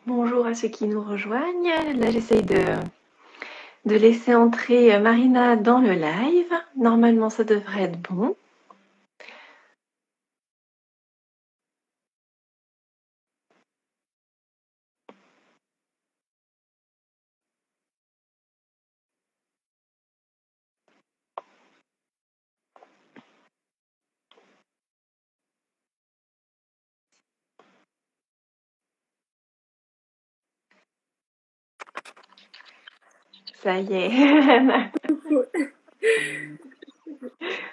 Bonjour à ceux qui nous rejoignent. Là, j'essaye de laisser entrer Marina dans le live. Normalement, ça devrait être bon. Ça y est.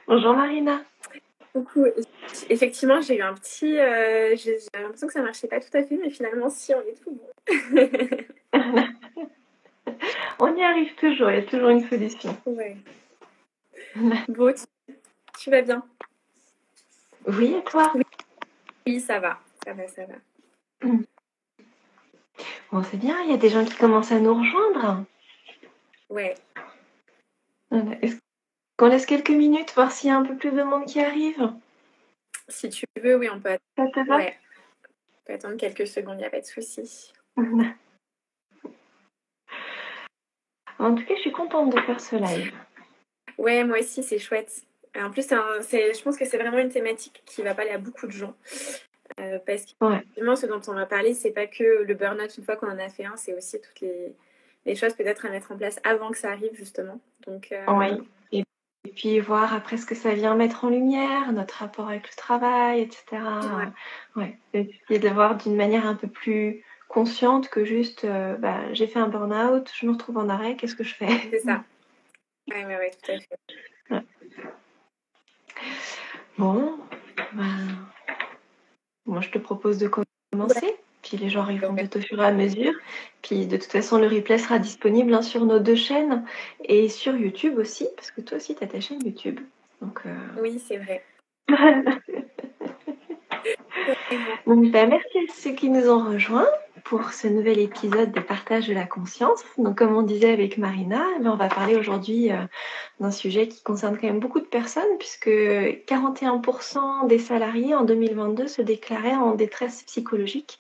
Bonjour Marina. Coucou. Effectivement, j'ai eu un petit. J'ai l'impression que ça marchait pas tout à fait, mais finalement, si, on est tout bon. On y arrive toujours, il y a toujours une solution. Ouais. Bon, tu vas bien? Oui, et toi? Oui, ça va. Ça va, ça va. Bon, c'est bien, il y a des gens qui commencent à nous rejoindre. Ouais. Est-ce qu'on laisse quelques minutes, voir s'il y a un peu plus de monde qui arrive? Si tu veux, oui, on peut attendre. Ça te va? Ouais. On peut attendre quelques secondes, il n'y a pas de souci. En tout cas, je suis contente de faire ce live. Ouais, moi aussi, c'est chouette. En plus, je pense que c'est vraiment une thématique qui va parler à beaucoup de gens. Parce qu'effectivement, ce dont on va parler, c'est pas que le burn-out une fois qu'on en a fait un, c'est aussi toutes les choses peut-être à mettre en place avant que ça arrive, justement. Donc, Oui. Et puis voir après ce que ça vient mettre en lumière, notre rapport avec le travail, etc. Ouais. Et puis de le voir d'une manière un peu plus consciente que juste j'ai fait un burn-out, je me retrouve en arrêt, qu'est-ce que je fais? C'est ça. Ouais, tout à fait. Ouais. Bon, moi je te propose de commencer. Ouais. Puis les gens arriveront peut-être au fur et à mesure. Puis de toute façon, le replay sera disponible sur nos deux chaînes et sur YouTube aussi, parce que toi aussi, tu as ta chaîne YouTube. Donc, Oui, c'est vrai. Donc, merci à ceux qui nous ont rejoints pour ce nouvel épisode de Partage de la conscience. Donc, comme on disait avec Marina, on va parler aujourd'hui d'un sujet qui concerne quand même beaucoup de personnes, puisque 41% des salariés en 2022 se déclaraient en détresse psychologique.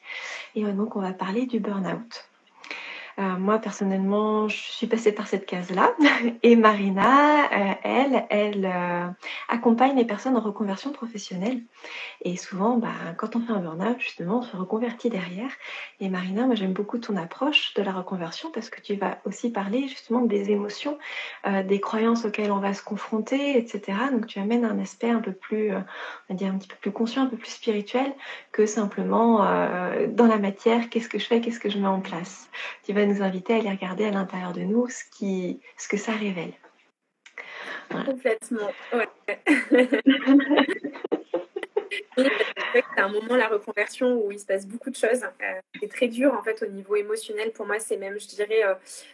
Et donc, on va parler du burn-out. Moi, personnellement, je suis passée par cette case-là. Et Marina, elle accompagne les personnes en reconversion professionnelle. Et souvent, quand on fait un burn-out, justement, on se reconvertit derrière. Et Marina, moi, j'aime beaucoup ton approche de la reconversion parce que tu vas aussi parler justement des émotions, des croyances auxquelles on va se confronter, etc. Donc, tu amènes un aspect un peu plus, on va dire, un petit peu plus conscient, un peu plus spirituel que simplement dans la matière, qu'est-ce que je fais, qu'est-ce que je mets en place. Tu vas nous inviter à aller regarder à l'intérieur de nous ce que ça révèle. Voilà. Complètement, ouais. C'est un moment, la reconversion, où il se passe beaucoup de choses. C'est très dur, en fait, au niveau émotionnel. Pour moi, c'est même, je dirais,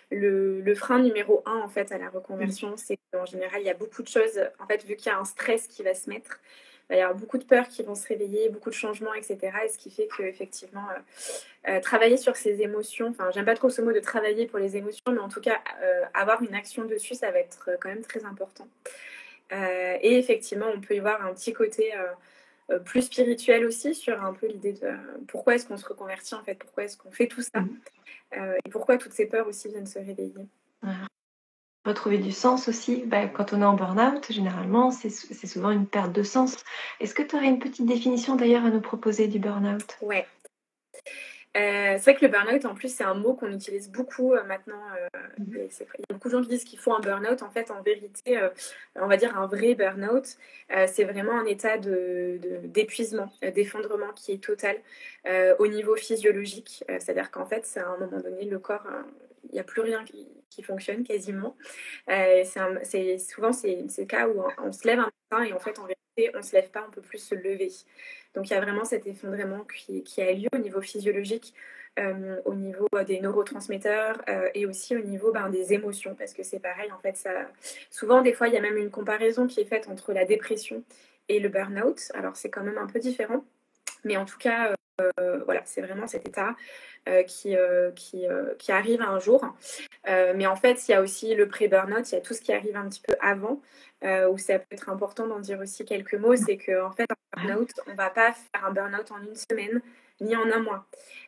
le frein numéro 1, en fait, à la reconversion. C'est qu'en général, il y a beaucoup de choses, en fait, vu qu'il y a un stress qui va se mettre, il va y avoir beaucoup de peurs qui vont se réveiller, beaucoup de changements, etc. Et ce qui fait qu'effectivement, travailler sur ses émotions, enfin, j'aime pas trop ce mot de travailler pour les émotions, mais en tout cas, avoir une action dessus, ça va être quand même très important. Et effectivement, on peut y voir un petit côté plus spirituel aussi sur un peu l'idée de pourquoi est-ce qu'on se reconvertit en fait, pourquoi est-ce qu'on fait tout ça et pourquoi toutes ces peurs aussi viennent se réveiller. Retrouver du sens aussi, quand on est en burn-out, généralement, c'est souvent une perte de sens. Est-ce que tu aurais une petite définition d'ailleurs à nous proposer du burn-out ? Ouais. C'est vrai que le burn-out, en plus, c'est un mot qu'on utilise beaucoup maintenant. Il y a beaucoup de gens qui disent qu'il faut un burn-out. En fait, en vérité, on va dire un vrai burn-out, c'est vraiment un état d'épuisement, d'effondrement qui est total au niveau physiologique. C'est-à-dire qu'en fait, à un moment donné, le corps, il n'y a plus rien qui fonctionne quasiment. Souvent, c'est le cas où on se lève un matin et en fait, en vérité, on ne se lève pas, on ne peut plus se lever. Donc, il y a vraiment cet effondrement qui a lieu au niveau physiologique, au niveau des neurotransmetteurs et aussi au niveau des émotions, parce que c'est pareil, en fait, souvent, des fois, il y a même une comparaison qui est faite entre la dépression et le burn-out. Alors, c'est quand même un peu différent, mais en tout cas, voilà, c'est vraiment cet état qui arrive un jour. Mais en fait, il y a aussi le pré-burnout, il y a tout ce qui arrive un petit peu avant, où ça peut être important d'en dire aussi quelques mots. C'est qu'en fait, un burnout, on ne va pas faire un burnout en une semaine, ni en un mois.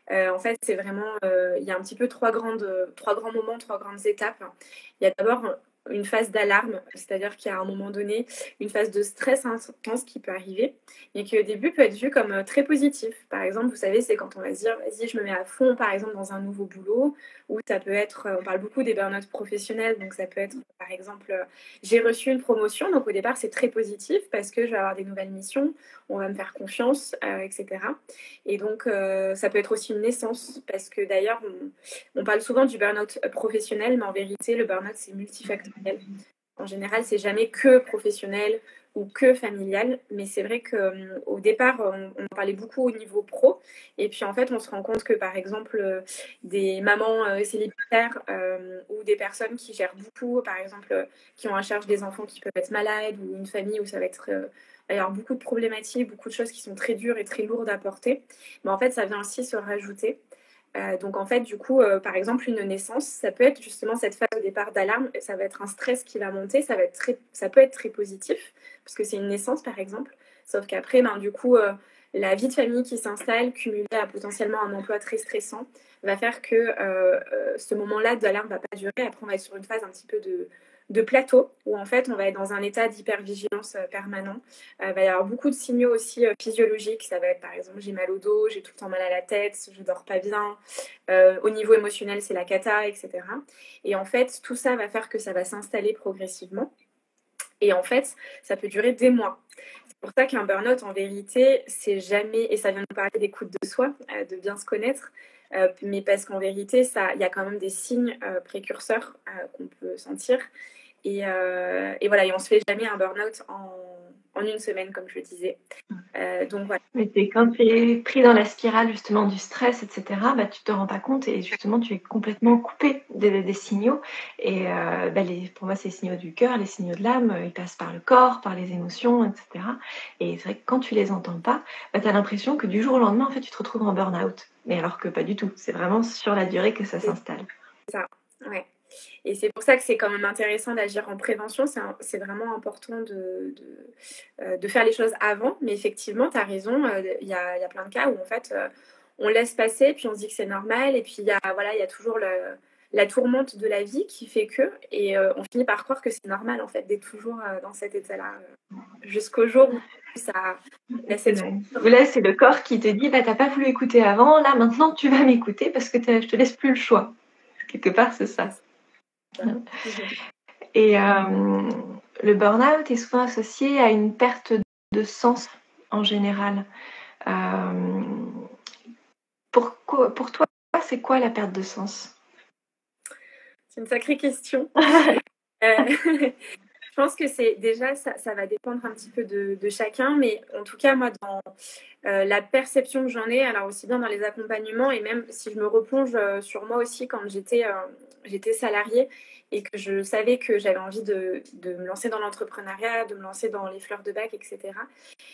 En fait, c'est vraiment, il y a un petit peu trois grands moments, trois grandes étapes. Il y a d'abord une phase d'alarme, c'est-à-dire qu'il y a à un moment donné une phase de stress intense qui peut arriver et qui au début peut être vue comme très positif. Par exemple, vous savez, c'est quand on va se dire, vas-y, je me mets à fond, par exemple, dans un nouveau boulot, ou ça peut être, on parle beaucoup des burn-out professionnels, donc ça peut être, par exemple, j'ai reçu une promotion, donc au départ, c'est très positif parce que je vais avoir des nouvelles missions, on va me faire confiance, etc. Et donc, ça peut être aussi une naissance, parce que d'ailleurs, on parle souvent du burn-out professionnel, mais en vérité, le burn-out, c'est multifactoriel. En général, c'est jamais que professionnel ou que familial, mais c'est vrai qu'au départ, on parlait beaucoup au niveau pro, et puis en fait, on se rend compte que par exemple, des mamans célibataires ou des personnes qui gèrent beaucoup, par exemple, qui ont à charge des enfants qui peuvent être malades, ou une famille où ça va être il y avoir beaucoup de problématiques, beaucoup de choses qui sont très dures et très lourdes à porter, mais en fait, ça vient aussi se rajouter. Donc en fait, du coup, par exemple, une naissance, ça peut être justement cette phase au départ d'alarme, ça va être un stress qui va monter, ça peut être très positif, parce que c'est une naissance, par exemple, sauf qu'après, ben, du coup, la vie de famille qui s'installe, cumulée à potentiellement un emploi très stressant, va faire que ce moment-là d'alarme ne va pas durer. Après, on va être sur une phase un petit peu de plateau, où en fait, on va être dans un état d'hypervigilance permanent. Il va y avoir beaucoup de signaux aussi physiologiques. Ça va être, par exemple, j'ai mal au dos, j'ai tout le temps mal à la tête, je dors pas bien. Au niveau émotionnel, c'est la cata, etc. Et en fait, tout ça va faire que ça va s'installer progressivement. Et en fait, ça peut durer des mois. C'est pour ça qu'un burn-out, en vérité, c'est jamais, et ça vient nous parler d'écoute de soi, de bien se connaître, mais parce qu'en vérité, il y a quand même des signes précurseurs qu'on peut sentir. Et voilà, et on se fait jamais un burn-out en une semaine, comme je le disais. Donc voilà. Mais quand tu es pris dans la spirale justement du stress, etc., bah, tu te rends pas compte et justement tu es complètement coupé des signaux. Et pour moi, c'est les signaux du cœur, les signaux de l'âme, ils passent par le corps, par les émotions, etc. Et c'est vrai que quand tu les entends pas, bah, tu as l'impression que du jour au lendemain, en fait, tu te retrouves en burn-out. Mais alors que pas du tout. C'est vraiment sur la durée que ça s'installe. C'est ça, ouais. Et c'est pour ça que c'est quand même intéressant d'agir en prévention. C'est vraiment important de faire les choses avant. Mais effectivement, tu as raison. Il y a plein de cas où en fait, on laisse passer, puis on se dit que c'est normal. Et puis il y a toujours la tourmente de la vie qui fait que. Et on finit par croire que c'est normal en fait d'être toujours dans cet état-là. Jusqu'au jour où ça. Là, c'est le corps qui te dit bah, t'as pas voulu écouter avant, là maintenant tu vas m'écouter parce que je te laisse plus le choix. Quelque part, c'est ça. Et le burn-out est souvent associé à une perte de sens en général. Pour toi, c'est quoi la perte de sens? C'est une sacrée question. Je pense que c'est déjà, ça va dépendre un petit peu de chacun, mais en tout cas, moi, dans la perception que j'en ai, alors aussi bien dans les accompagnements, et même si je me replonge sur moi aussi quand j'étais salariée et que je savais que j'avais envie de me lancer dans l'entrepreneuriat, de me lancer dans les fleurs de bac, etc.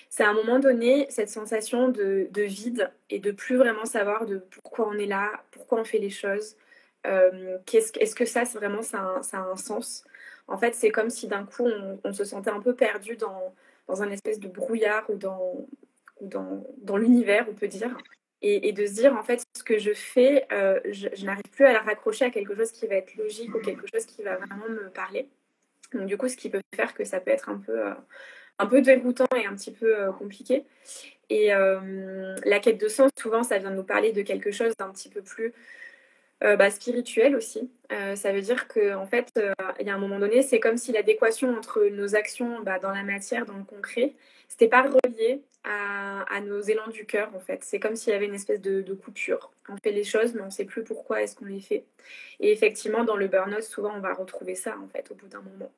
C'est à un moment donné cette sensation de vide et de plus vraiment savoir de pourquoi on est là, pourquoi on fait les choses. Est-ce que ça, c'est vraiment, ça a un sens? En fait, c'est comme si d'un coup, on se sentait un peu perdu dans un espèce de brouillard ou dans l'univers, on peut dire. Et de se dire, en fait, ce que je fais, je n'arrive plus à la raccrocher à quelque chose qui va être logique ou quelque chose qui va vraiment me parler. Donc, du coup, ce qui peut faire que ça peut être un peu déroutant et un petit peu compliqué. Et la quête de sens, souvent, ça vient nous parler de quelque chose d'un petit peu plus spirituel aussi. Ça veut dire qu'en fait, il y a un moment donné, c'est comme si l'adéquation entre nos actions dans la matière, dans le concret, c'était pas relié à nos élans du cœur, en fait. C'est comme s'il y avait une espèce de coupure. On fait les choses, mais on sait plus pourquoi est-ce qu'on les fait. Et effectivement, dans le burn-out, souvent, on va retrouver ça, en fait, au bout d'un moment.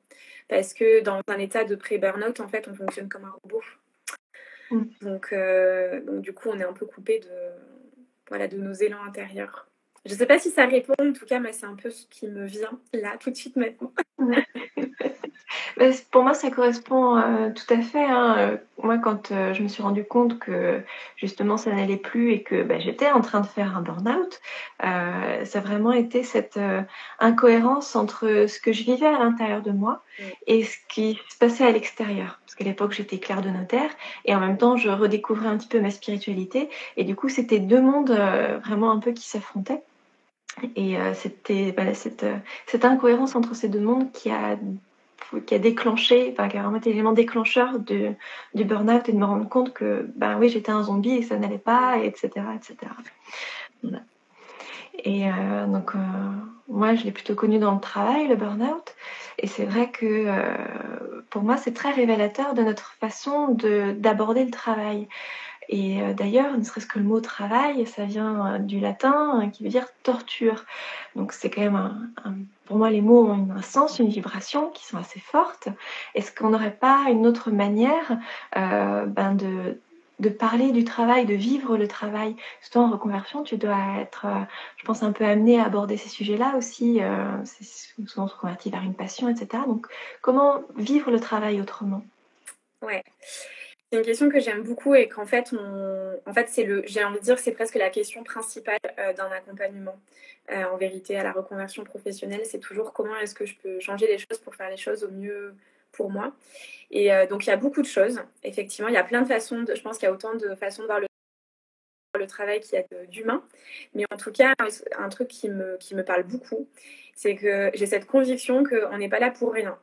Parce que dans un état de pré-burn-out, en fait, on fonctionne comme un robot. Donc, du coup, on est un peu coupé de nos élans intérieurs. Je ne sais pas si ça répond, en tout cas, mais c'est un peu ce qui me vient là, tout de suite maintenant. Pour moi, ça correspond tout à fait. Hein. moi, quand je me suis rendu compte que justement ça n'allait plus et que j'étais en train de faire un burn-out, ça a vraiment été cette incohérence entre ce que je vivais à l'intérieur de moi et ce qui se passait à l'extérieur. Parce qu'à l'époque, j'étais clerc de notaire et en même temps, je redécouvrais un petit peu ma spiritualité. Et du coup, c'était deux mondes vraiment un peu qui s'affrontaient. Et c'était cette incohérence entre ces deux mondes qui a déclenché, qui a vraiment été l'élément déclencheur du burn-out et de me rendre compte que oui, j'étais un zombie et que ça n'allait pas, etc. etc. Voilà. Et donc, moi, je l'ai plutôt connu dans le travail, le burn-out. Et c'est vrai que pour moi, c'est très révélateur de notre façon d'aborder le travail. Et d'ailleurs, ne serait-ce que le mot travail, ça vient du latin qui veut dire torture. Donc c'est quand même pour moi, les mots ont un sens, une vibration qui sont assez fortes. Est-ce qu'on n'aurait pas une autre manière de parler du travail, de vivre le travail? Surtout en reconversion, tu dois être, je pense, un peu amené à aborder ces sujets-là aussi. C'est souvent se convertir vers une passion, etc. Donc, comment vivre le travail autrement? Ouais. C'est une question que j'aime beaucoup et qu'en fait, j'ai envie de dire que c'est presque la question principale d'un accompagnement. En vérité, à la reconversion professionnelle, c'est toujours comment est-ce que je peux changer les choses pour faire les choses au mieux pour moi. Et donc, il y a beaucoup de choses. Effectivement, il y a plein de façons. Je pense qu'il y a autant de façons de voir le travail qu'il y a d'humain. Mais en tout cas, un truc qui me parle beaucoup, c'est que j'ai cette conviction qu'on n'est pas là pour rien.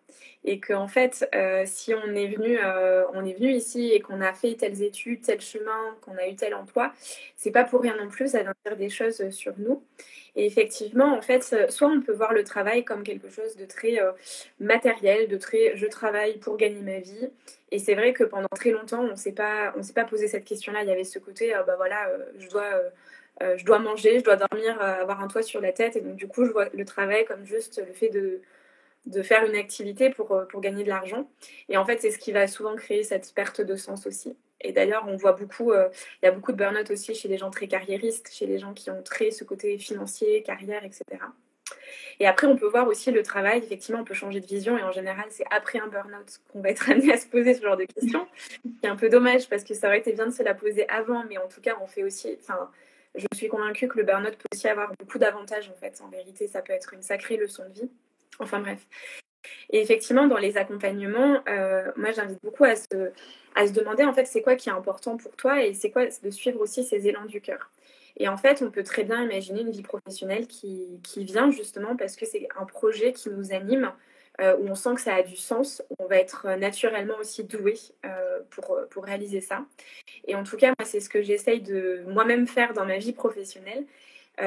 Et qu'en fait, si on est venu ici et qu'on a fait telles études, tel chemin, qu'on a eu tel emploi, c'est pas pour rien non plus, ça vient dire des choses sur nous. Et effectivement, en fait, soit on peut voir le travail comme quelque chose de très matériel, de très je travaille pour gagner ma vie. Et c'est vrai que pendant très longtemps, on s'est pas posé cette question-là. Il y avait ce côté, je dois manger, je dois dormir, avoir un toit sur la tête. Et donc, du coup, je vois le travail comme juste le fait de faire une activité pour gagner de l'argent. Et en fait, c'est ce qui va souvent créer cette perte de sens aussi. Et d'ailleurs, on voit beaucoup, il y a beaucoup de burn-out aussi chez les gens très carriéristes, chez les gens qui ont très ce côté financier, carrière, etc. Et après, on peut voir aussi le travail. Effectivement, on peut changer de vision. Et en général, c'est après un burn-out qu'on va être amené à se poser ce genre de questions. C'est un peu dommage parce que ça aurait été bien de se la poser avant. Mais en tout cas, on fait aussi... Enfin, je suis convaincue que le burn-out peut aussi avoir beaucoup d'avantages, en fait. En vérité, ça peut être une sacrée leçon de vie. Enfin, bref. Et effectivement, dans les accompagnements, moi, j'invite beaucoup à se demander, en fait, c'est quoi qui est important pour toi et c'est quoi de suivre aussi ces élans du cœur. Et en fait, on peut très bien imaginer une vie professionnelle qui vient justement parce que c'est un projet qui nous anime, où on sent que ça a du sens, où on va être naturellement aussi doué pour réaliser ça. Et en tout cas, moi, c'est ce que j'essaye de moi-même faire dans ma vie professionnelle.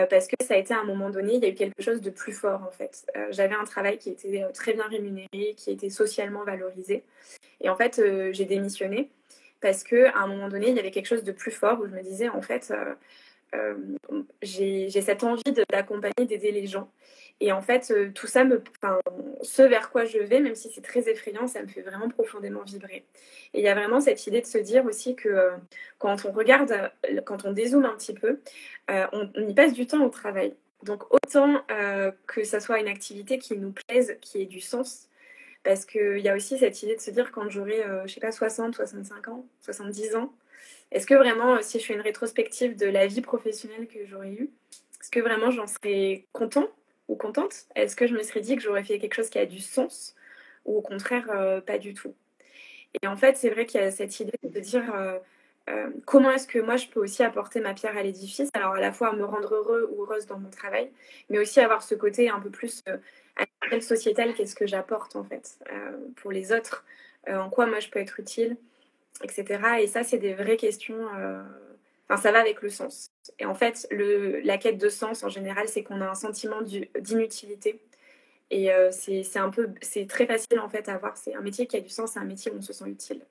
Parce que ça a été à un moment donné, il y a eu quelque chose de plus fort en fait. J'avais un travail qui était très bien rémunéré, qui était socialement valorisé. Et en fait, j'ai démissionné parce qu'à un moment donné, il y avait quelque chose de plus fort où je me disais en fait, j'ai cette envie d'accompagner, d'aider les gens. Et en fait, tout ça, ce vers quoi je vais, même si c'est très effrayant, ça me fait vraiment profondément vibrer. Et il y a vraiment cette idée de se dire aussi que quand on regarde, quand on dézoome un petit peu, on y passe du temps au travail. Donc autant que ça soit une activité qui nous plaise, qui ait du sens, parce qu'il y a aussi cette idée de se dire quand j'aurai, je sais pas, 60, 65 ans, 70 ans, est-ce que vraiment, si je fais une rétrospective de la vie professionnelle que j'aurais eue, est-ce que vraiment j'en serais content ou contente? Est-ce que je me serais dit que j'aurais fait quelque chose qui a du sens ou au contraire, pas du tout? Et en fait, c'est vrai qu'il y a cette idée de dire comment est-ce que moi je peux aussi apporter ma pierre à l'édifice, alors à la fois me rendre heureux ou heureuse dans mon travail, mais aussi avoir ce côté un peu plus à l'échelle sociétale, qu'est-ce que j'apporte en fait pour les autres, en quoi moi je peux être utile, etc. Et ça, c'est des vraies questions. Enfin, ça va avec le sens. Et en fait, la quête de sens, en général, c'est qu'on a un sentiment d'inutilité. Et c'est très facile en fait à avoir. C'est un métier qui a du sens, c'est un métier où on se sent utile.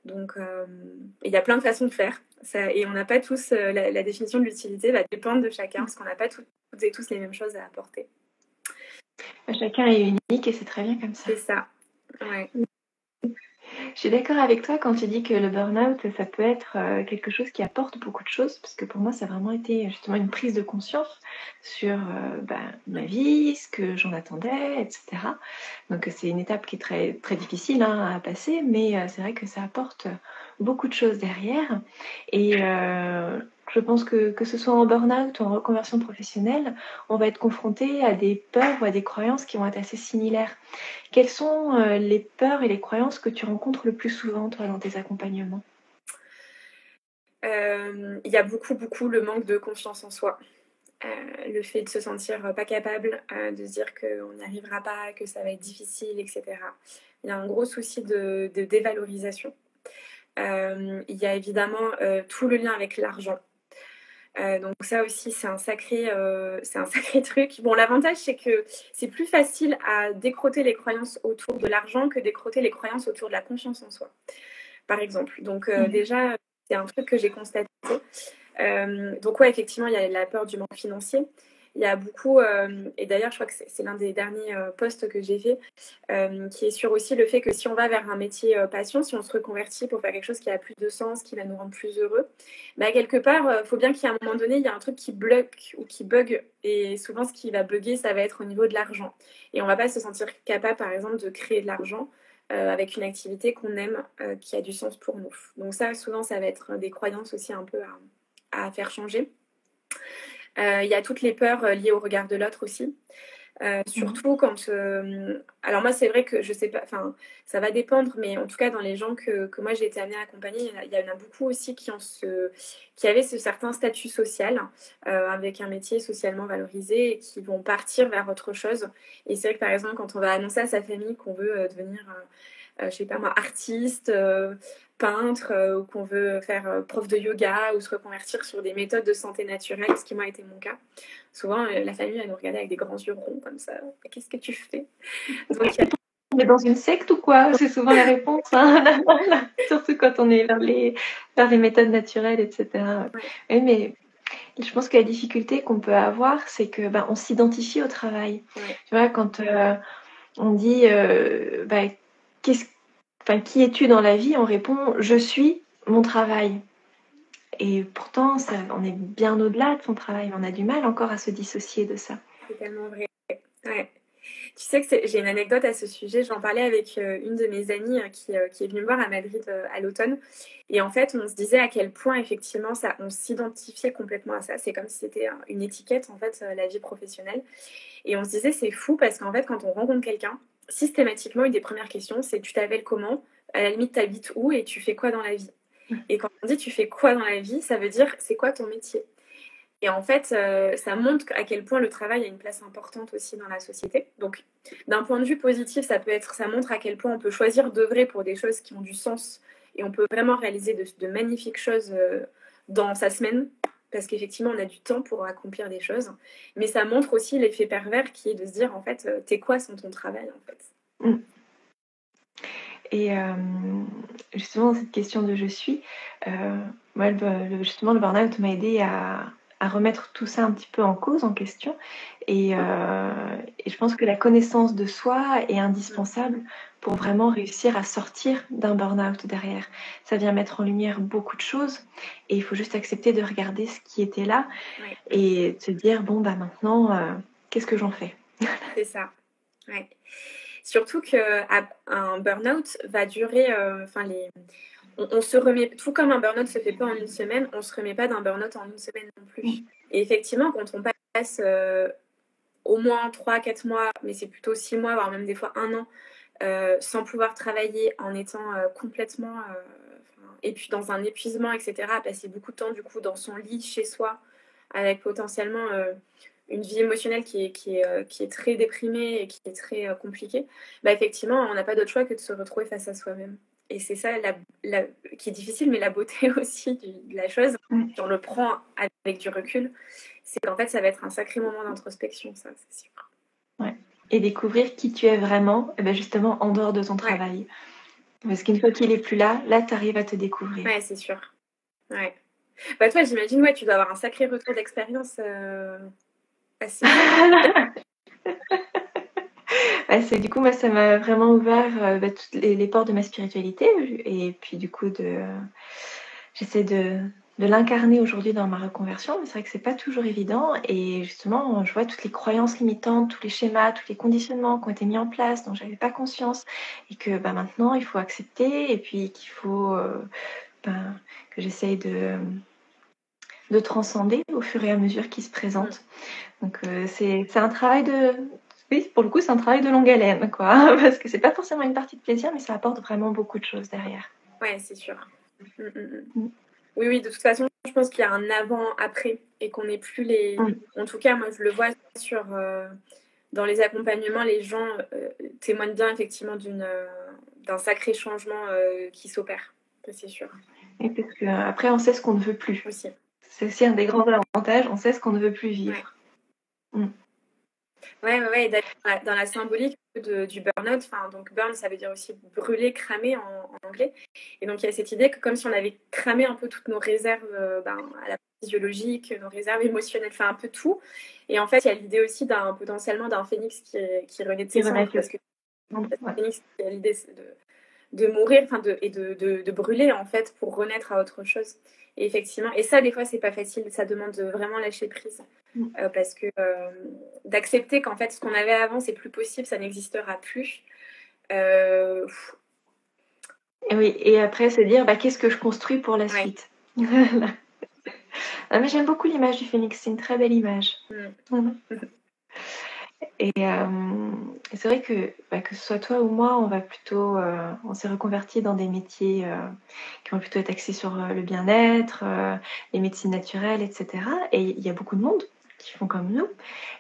Donc, il y a plein de façons de faire. Et on n'a pas tous la définition de l'utilité va dépendre de chacun, parce qu'on n'a pas toutes et tous les mêmes choses à apporter. Chacun est unique et c'est très bien comme ça. C'est ça. Ouais. Je suis d'accord avec toi quand tu dis que le burn-out, ça peut être quelque chose qui apporte beaucoup de choses, parce que pour moi, ça a vraiment été justement une prise de conscience sur ma vie, ce que j'en attendais, etc. Donc c'est une étape qui est très, très difficile à passer, mais c'est vrai que ça apporte beaucoup de choses derrière. Et je pense que ce soit en burn-out ou en reconversion professionnelle, on va être confronté à des peurs ou à des croyances qui vont être assez similaires. Quelles sont les peurs et les croyances que tu rencontres le plus souvent, toi, dans tes accompagnements? Il y a beaucoup le manque de confiance en soi. Le fait de se sentir pas capable, de se dire qu'on n'y arrivera pas, que ça va être difficile, etc. Il y a un gros souci de dévalorisation. Il y a évidemment tout le lien avec l'argent. Donc ça aussi, c'est un sacré truc. Bon, l'avantage, c'est que c'est plus facile à décroter les croyances autour de l'argent que décroter les croyances autour de la confiance en soi, par exemple. Donc déjà, c'est un truc que j'ai constaté. Donc ouais, effectivement, il y a la peur du manque financier. Il y a beaucoup, et d'ailleurs, je crois que c'est l'un des derniers posts que j'ai fait, qui est sur aussi le fait que si on va vers un métier passion, si on se reconvertit pour faire quelque chose qui a plus de sens, qui va nous rendre plus heureux, bah, quelque part, il faut bien qu'à un moment donné, il y a un truc qui bloque ou qui bug. Et souvent, ce qui va bugger, ça va être au niveau de l'argent. Et on va pas se sentir capable, par exemple, de créer de l'argent avec une activité qu'on aime, qui a du sens pour nous. Donc ça, souvent, ça va être des croyances aussi un peu à faire changer. Il y a toutes les peurs liées au regard de l'autre aussi. Surtout quand... alors moi, c'est vrai que je sais pas... Enfin, ça va dépendre, mais en tout cas, dans les gens que moi, j'ai été amenée à accompagner, il y en a beaucoup aussi qui avaient ce certain statut social, avec un métier socialement valorisé et qui vont partir vers autre chose. Et c'est vrai que, par exemple, quand on va annoncer à sa famille qu'on veut devenir... je sais pas moi, artiste, peintre, ou qu'on veut faire prof de yoga ou se reconvertir sur des méthodes de santé naturelle, ce qui moi a été mon cas. Souvent, la famille, elle nous regardait avec des grands yeux ronds comme ça. Qu'est-ce que tu fais? Donc, On est dans une secte ou quoi? C'est souvent la réponse, hein. Surtout quand on est vers les méthodes naturelles, etc. ouais. Oui, mais je pense que la difficulté qu'on peut avoir, c'est que on s'identifie au travail. Ouais. Tu vois, quand on dit qui es-tu dans la vie, on répond je suis mon travail. Et pourtant, on est bien au-delà de son travail. On a du mal encore à se dissocier de ça. C'est tellement vrai. Ouais. Tu sais que j'ai une anecdote à ce sujet. J'en parlais avec une de mes amies qui est venue me voir à Madrid à l'automne. Et en fait, on se disait à quel point, effectivement, on s'identifiait complètement à ça. C'est comme si c'était une étiquette, en fait, la vie professionnelle. Et on se disait, c'est fou parce qu'en fait, quand on rencontre quelqu'un, systématiquement, une des premières questions, c'est tu t'appelles comment? À la limite, t'habites où et tu fais quoi dans la vie? Et quand on dit tu fais quoi dans la vie, ça veut dire c'est quoi ton métier? Et en fait, ça montre à quel point le travail a une place importante aussi dans la société. Donc, d'un point de vue positif, ça montre à quel point on peut choisir d'œuvrer pour des choses qui ont du sens et on peut vraiment réaliser de magnifiques choses dans sa semaine, parce qu'effectivement, on a du temps pour accomplir des choses. Mais ça montre aussi l'effet pervers qui est de se dire, en fait, t'es quoi sans ton travail, en fait. Et justement, cette question de je suis, moi, justement, le burn-out m'a aidé à remettre tout ça un petit peu en cause, en question. Et je pense que la connaissance de soi est indispensable pour vraiment réussir à sortir d'un burn-out derrière. Ça vient mettre en lumière beaucoup de choses et il faut juste accepter de regarder ce qui était là et de se dire, bon, maintenant, qu'est-ce que j'en fais? C'est ça, ouais. Surtout qu'un burn-out va durer, on se remet, tout comme un burn-out se fait pas en une semaine, on se remet pas d'un burn-out en une semaine non plus. Et effectivement, quand on passe au moins 3-4 mois, mais c'est plutôt 6 mois, voire même des fois 1 an, sans pouvoir travailler, en étant complètement, et puis dans un épuisement, etc., passer beaucoup de temps du coup dans son lit, chez soi, avec potentiellement une vie émotionnelle qui est très déprimée et qui est très compliquée, effectivement, on n'a pas d'autre choix que de se retrouver face à soi-même. Et c'est ça qui est difficile, mais la beauté aussi de la chose, si on le prend avec du recul, c'est qu'en fait, ça va être un sacré moment d'introspection, ça, c'est sûr. Ouais. Et découvrir qui tu es vraiment, justement, en dehors de ton travail. Parce qu'une fois qu'il est plus là, tu arrives à te découvrir. Ouais, c'est sûr. Ouais. Toi, j'imagine, tu dois avoir un sacré retour d'expérience assez... C'est du coup, moi, ça m'a vraiment ouvert toutes les portes de ma spiritualité. Et puis, du coup, j'essaie de l'incarner aujourd'hui dans ma reconversion. Mais c'est vrai que c'est pas toujours évident. Et justement, je vois toutes les croyances limitantes, tous les schémas, tous les conditionnements qui ont été mis en place dont j'avais pas conscience. Et que maintenant, il faut accepter. Et puis qu'il faut que j'essaye de transcender au fur et à mesure qu'ils se présentent. Donc c'est un travail oui, pour le coup, c'est un travail de longue haleine, quoi, parce que c'est pas forcément une partie de plaisir, mais ça apporte vraiment beaucoup de choses derrière. Ouais, c'est sûr. Oui, de toute façon, je pense qu'il y a un avant-après et qu'on n'est plus les... En tout cas, moi, je le vois dans les accompagnements, les gens témoignent bien effectivement d'un sacré changement qui s'opère, c'est sûr. Et parce qu'après, on sait ce qu'on ne veut plus. Aussi. C'est aussi un des grands avantages, on sait ce qu'on ne veut plus vivre. Ouais. Dans la symbolique du burn-out, donc burn, ça veut dire aussi brûler, cramer en anglais. Et donc, il y a cette idée que comme si on avait cramé un peu toutes nos réserves à la physiologique, nos réserves émotionnelles, un peu tout. Et en fait, il y a l'idée aussi potentiellement d'un phénix qui renaît de ses cendres. Parce que le phénix, il y a l'idée de mourir et de brûler, en fait, pour renaître à autre chose. Et effectivement, et ça, des fois, c'est pas facile. Ça demande vraiment lâcher prise. Parce que d'accepter qu'en fait ce qu'on avait avant c'est plus possible, ça n'existera plus. Et oui, et après se dire qu'est-ce que je construis pour la suite. Mais j'aime beaucoup l'image du phénix, c'est une très belle image. Et c'est vrai que ce soit toi ou moi, on s'est reconverti dans des métiers qui vont plutôt être axés sur le bien-être, les médecines naturelles, etc. Et il y a beaucoup de monde qui font comme nous.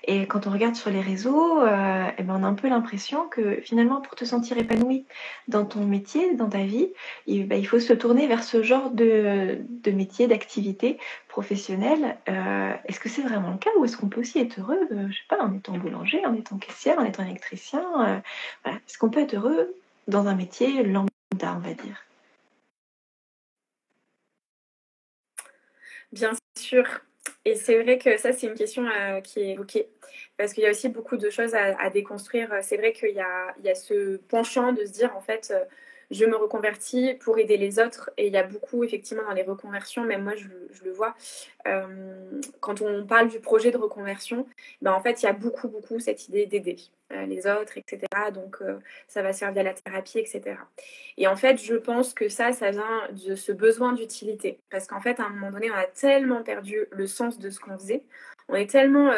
Et quand on regarde sur les réseaux, on a un peu l'impression que finalement, pour te sentir épanoui dans ton métier, dans ta vie, il faut se tourner vers ce genre de métier, d'activité professionnelle. Est-ce que c'est vraiment le cas ou est-ce qu'on peut aussi être heureux, je sais pas, en étant boulanger, en étant caissière, en étant électricien voilà. Est-ce qu'on peut être heureux dans un métier lambda, on va dire? Bien sûr. Et c'est vrai que ça, c'est une question qui est évoquée. Parce qu'il y a aussi beaucoup de choses à déconstruire. C'est vrai qu'il y a ce penchant de se dire, en fait, je me reconvertis pour aider les autres. Et il y a beaucoup, effectivement, dans les reconversions, même moi, je le vois. Quand on parle du projet de reconversion, en fait, il y a beaucoup cette idée d'aider les autres, etc. Donc, ça va servir à la thérapie, etc. Et en fait, je pense que ça vient de ce besoin d'utilité. Parce qu'en fait, à un moment donné, on a tellement perdu le sens de ce qu'on faisait. On est tellement...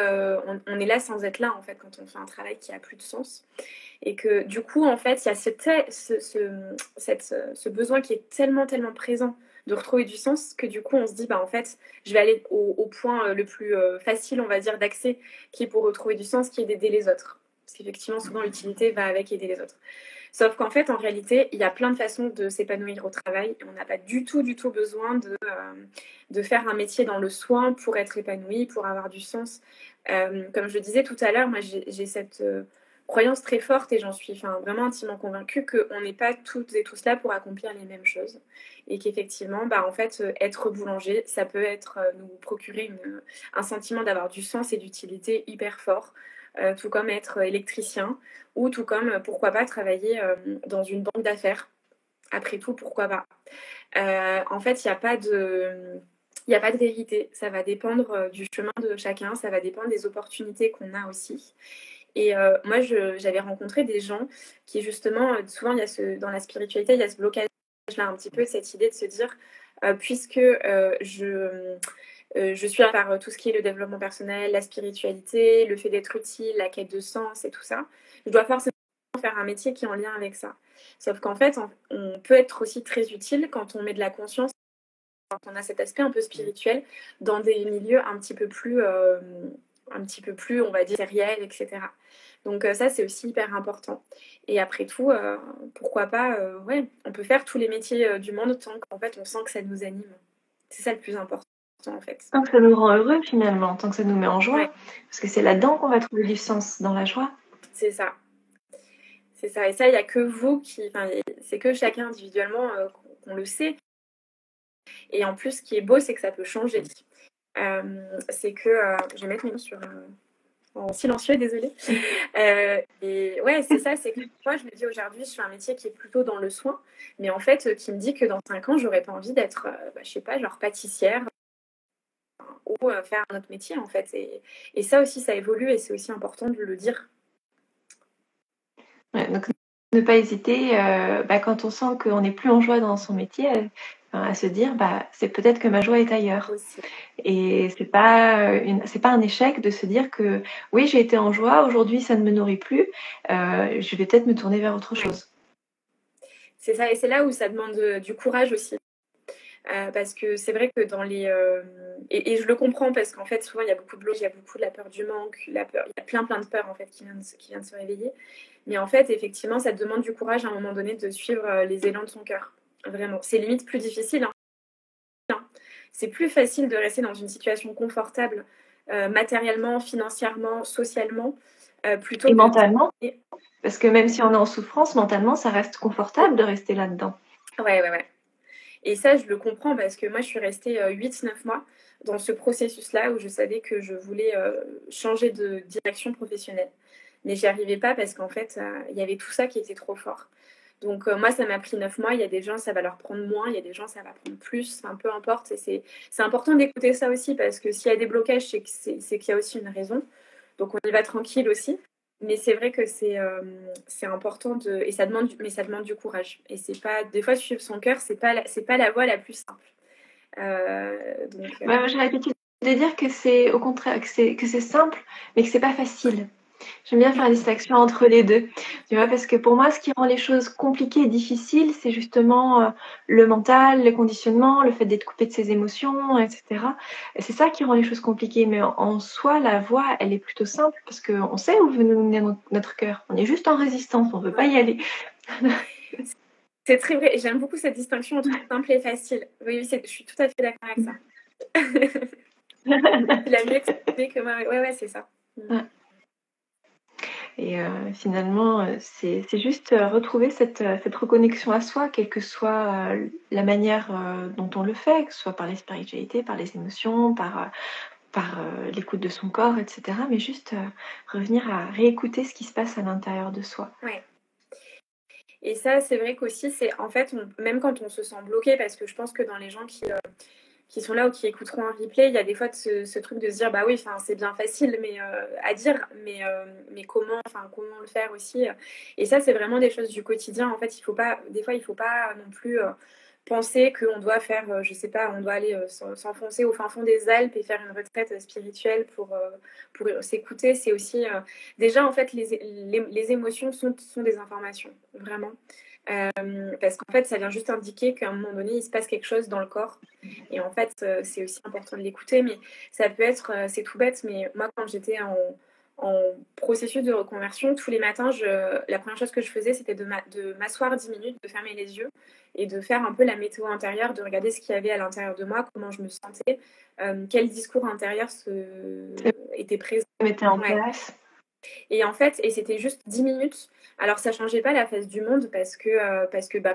on est là sans être là, en fait, quand on fait un travail qui a plus de sens. Et que du coup, en fait, il y a ce besoin qui est tellement présent de retrouver du sens que du coup, on se dit, en fait, je vais aller au point le plus facile, on va dire, d'accès, qui est pour retrouver du sens, qui est d'aider les autres. Parce qu'effectivement, souvent, l'utilité va avec aider les autres. Sauf qu'en fait, en réalité, il y a plein de façons de s'épanouir au travail. Et on n'a pas du tout besoin de faire un métier dans le soin pour être épanoui, pour avoir du sens. Comme je le disais tout à l'heure, moi, j'ai cette croyance très forte et j'en suis vraiment intimement convaincue qu'on n'est pas toutes et tous là pour accomplir les mêmes choses. Et qu'effectivement, en fait, être boulanger, ça peut être nous procurer un sentiment d'avoir du sens et d'utilité hyper fort. Tout comme être électricien ou tout comme, pourquoi pas, travailler dans une banque d'affaires. Après tout, pourquoi pas. En fait, il n'y a pas de vérité. Ça va dépendre du chemin de chacun, ça va dépendre des opportunités qu'on a aussi. Et moi, j'avais rencontré des gens qui, justement, souvent, dans la spiritualité, il y a ce blocage-là, un petit peu, cette idée de se dire, puisque je suis par tout ce qui est le développement personnel, la spiritualité, le fait d'être utile, la quête de sens et tout ça, je dois forcément faire un métier qui est en lien avec ça. Sauf qu'en fait, on peut être aussi très utile quand on met de la conscience, quand on a cet aspect un peu spirituel, dans des milieux un petit peu plus, on va dire, sériels, etc. Donc ça, c'est aussi hyper important. Et après tout, pourquoi pas, on peut faire tous les métiers du monde tant qu'en fait, on sent que ça nous anime. C'est ça le plus important. En fait. Tant que ça nous rend heureux finalement, tant que ça nous met en joie, parce que c'est là-dedans qu'on va trouver du sens, dans la joie. C'est ça. C'est ça. Et ça, il n'y a que vous c'est que chacun individuellement qu'on le sait. Et en plus, ce qui est beau, c'est que ça peut changer. C'est que je vais mettre mes mains en silencieux, désolée. Et ouais, c'est ça, c'est que moi, je me dis aujourd'hui, je fais un métier qui est plutôt dans le soin, mais en fait, qui me dit que dans 5 ans, j'aurais pas envie d'être, je sais pas, genre pâtissière ou faire un autre métier, en fait. Et ça aussi, ça évolue et c'est aussi important de le dire. Ouais, donc, ne pas hésiter, quand on sent qu'on n'est plus en joie dans son métier, à se dire, c'est peut-être que ma joie est ailleurs. Aussi. Et c'est pas un échec de se dire que oui, j'ai été en joie, aujourd'hui ça ne me nourrit plus, je vais peut-être me tourner vers autre chose. C'est ça, et c'est là où ça demande du courage aussi. Parce que c'est vrai que dans les... et je le comprends parce qu'en fait, souvent, il y a beaucoup de blocs, il y a beaucoup de la peur du manque, il y a plein de peurs en fait qui vient de se réveiller. Mais en fait, effectivement, ça te demande du courage à un moment donné de suivre les élans de son cœur. Vraiment. C'est limite plus difficile. Hein. C'est plus facile de rester dans une situation confortable matériellement, financièrement, socialement, plutôt Et que... mentalement, parce que même si on est en souffrance, mentalement, ça reste confortable de rester là-dedans. Ouais. Et ça, je le comprends parce que moi, je suis restée 8-9 mois dans ce processus-là où je savais que je voulais changer de direction professionnelle. Mais j'y arrivais pas parce qu'en fait, il y avait tout ça qui était trop fort. Donc moi, ça m'a pris 9 mois. Il y a des gens, ça va leur prendre moins. Il y a des gens, ça va prendre plus. Enfin, peu importe. Et c'est important d'écouter ça aussi parce que s'il y a des blocages, c'est qu'il y a aussi une raison. Donc on y va tranquille aussi. Mais c'est vrai que c'est important et ça demande du courage. Et c'est pas, des fois, suivre son cœur, c'est pas la voie la plus simple. Moi, j'ai l'habitude de dire que c'est au contraire, que c'est simple, mais que c'est pas facile. J'aime bien faire la distinction entre les deux, tu vois, parce que pour moi, ce qui rend les choses compliquées et difficiles, c'est justement le mental, le conditionnement, le fait d'être coupé de ses émotions, etc. Et c'est ça qui rend les choses compliquées. Mais en soi, la voie, elle est plutôt simple parce qu'on sait où veut nous mener notre cœur. On est juste en résistance, on veut pas y aller. C'est très vrai. J'aime beaucoup cette distinction entre simple et facile. Oui, je suis tout à fait d'accord avec ça. Tu l'as mieux expliqué que moi. Ouais, c'est ça. Ouais. Et finalement, c'est juste retrouver cette reconnexion à soi, quelle que soit la manière dont on le fait, que ce soit par la spiritualité, par les émotions, par l'écoute de son corps, etc. Mais juste revenir à réécouter ce qui se passe à l'intérieur de soi. Ouais. Et ça, c'est vrai qu'aussi, c'est en fait, même quand on se sent bloqué, parce que je pense que dans les gens qui sont là ou qui écouteront un replay, il y a des fois ce truc de se dire, bah oui, c'est bien facile mais, à dire, mais comment le faire aussi. Et ça, c'est vraiment des choses du quotidien. En fait, des fois, il faut pas non plus penser qu'on doit faire, je sais pas, on doit aller s'enfoncer au fin fond des Alpes et faire une retraite spirituelle pour s'écouter. C'est aussi, déjà, en fait, les émotions sont des informations, vraiment. Parce qu'en fait, ça vient juste indiquer qu'à un moment donné, il se passe quelque chose dans le corps. Et en fait, c'est aussi important de l'écouter. Mais ça peut être, c'est tout bête, mais moi, quand j'étais en processus de reconversion, tous les matins, la première chose que je faisais, c'était de m'asseoir 10 minutes, de fermer les yeux et de faire un peu la météo intérieure, de regarder ce qu'il y avait à l'intérieur de moi, comment je me sentais, quel discours intérieur était présent. Mettez en place. Et en fait, c'était juste 10 minutes. Alors, ça changeait pas la face du monde parce que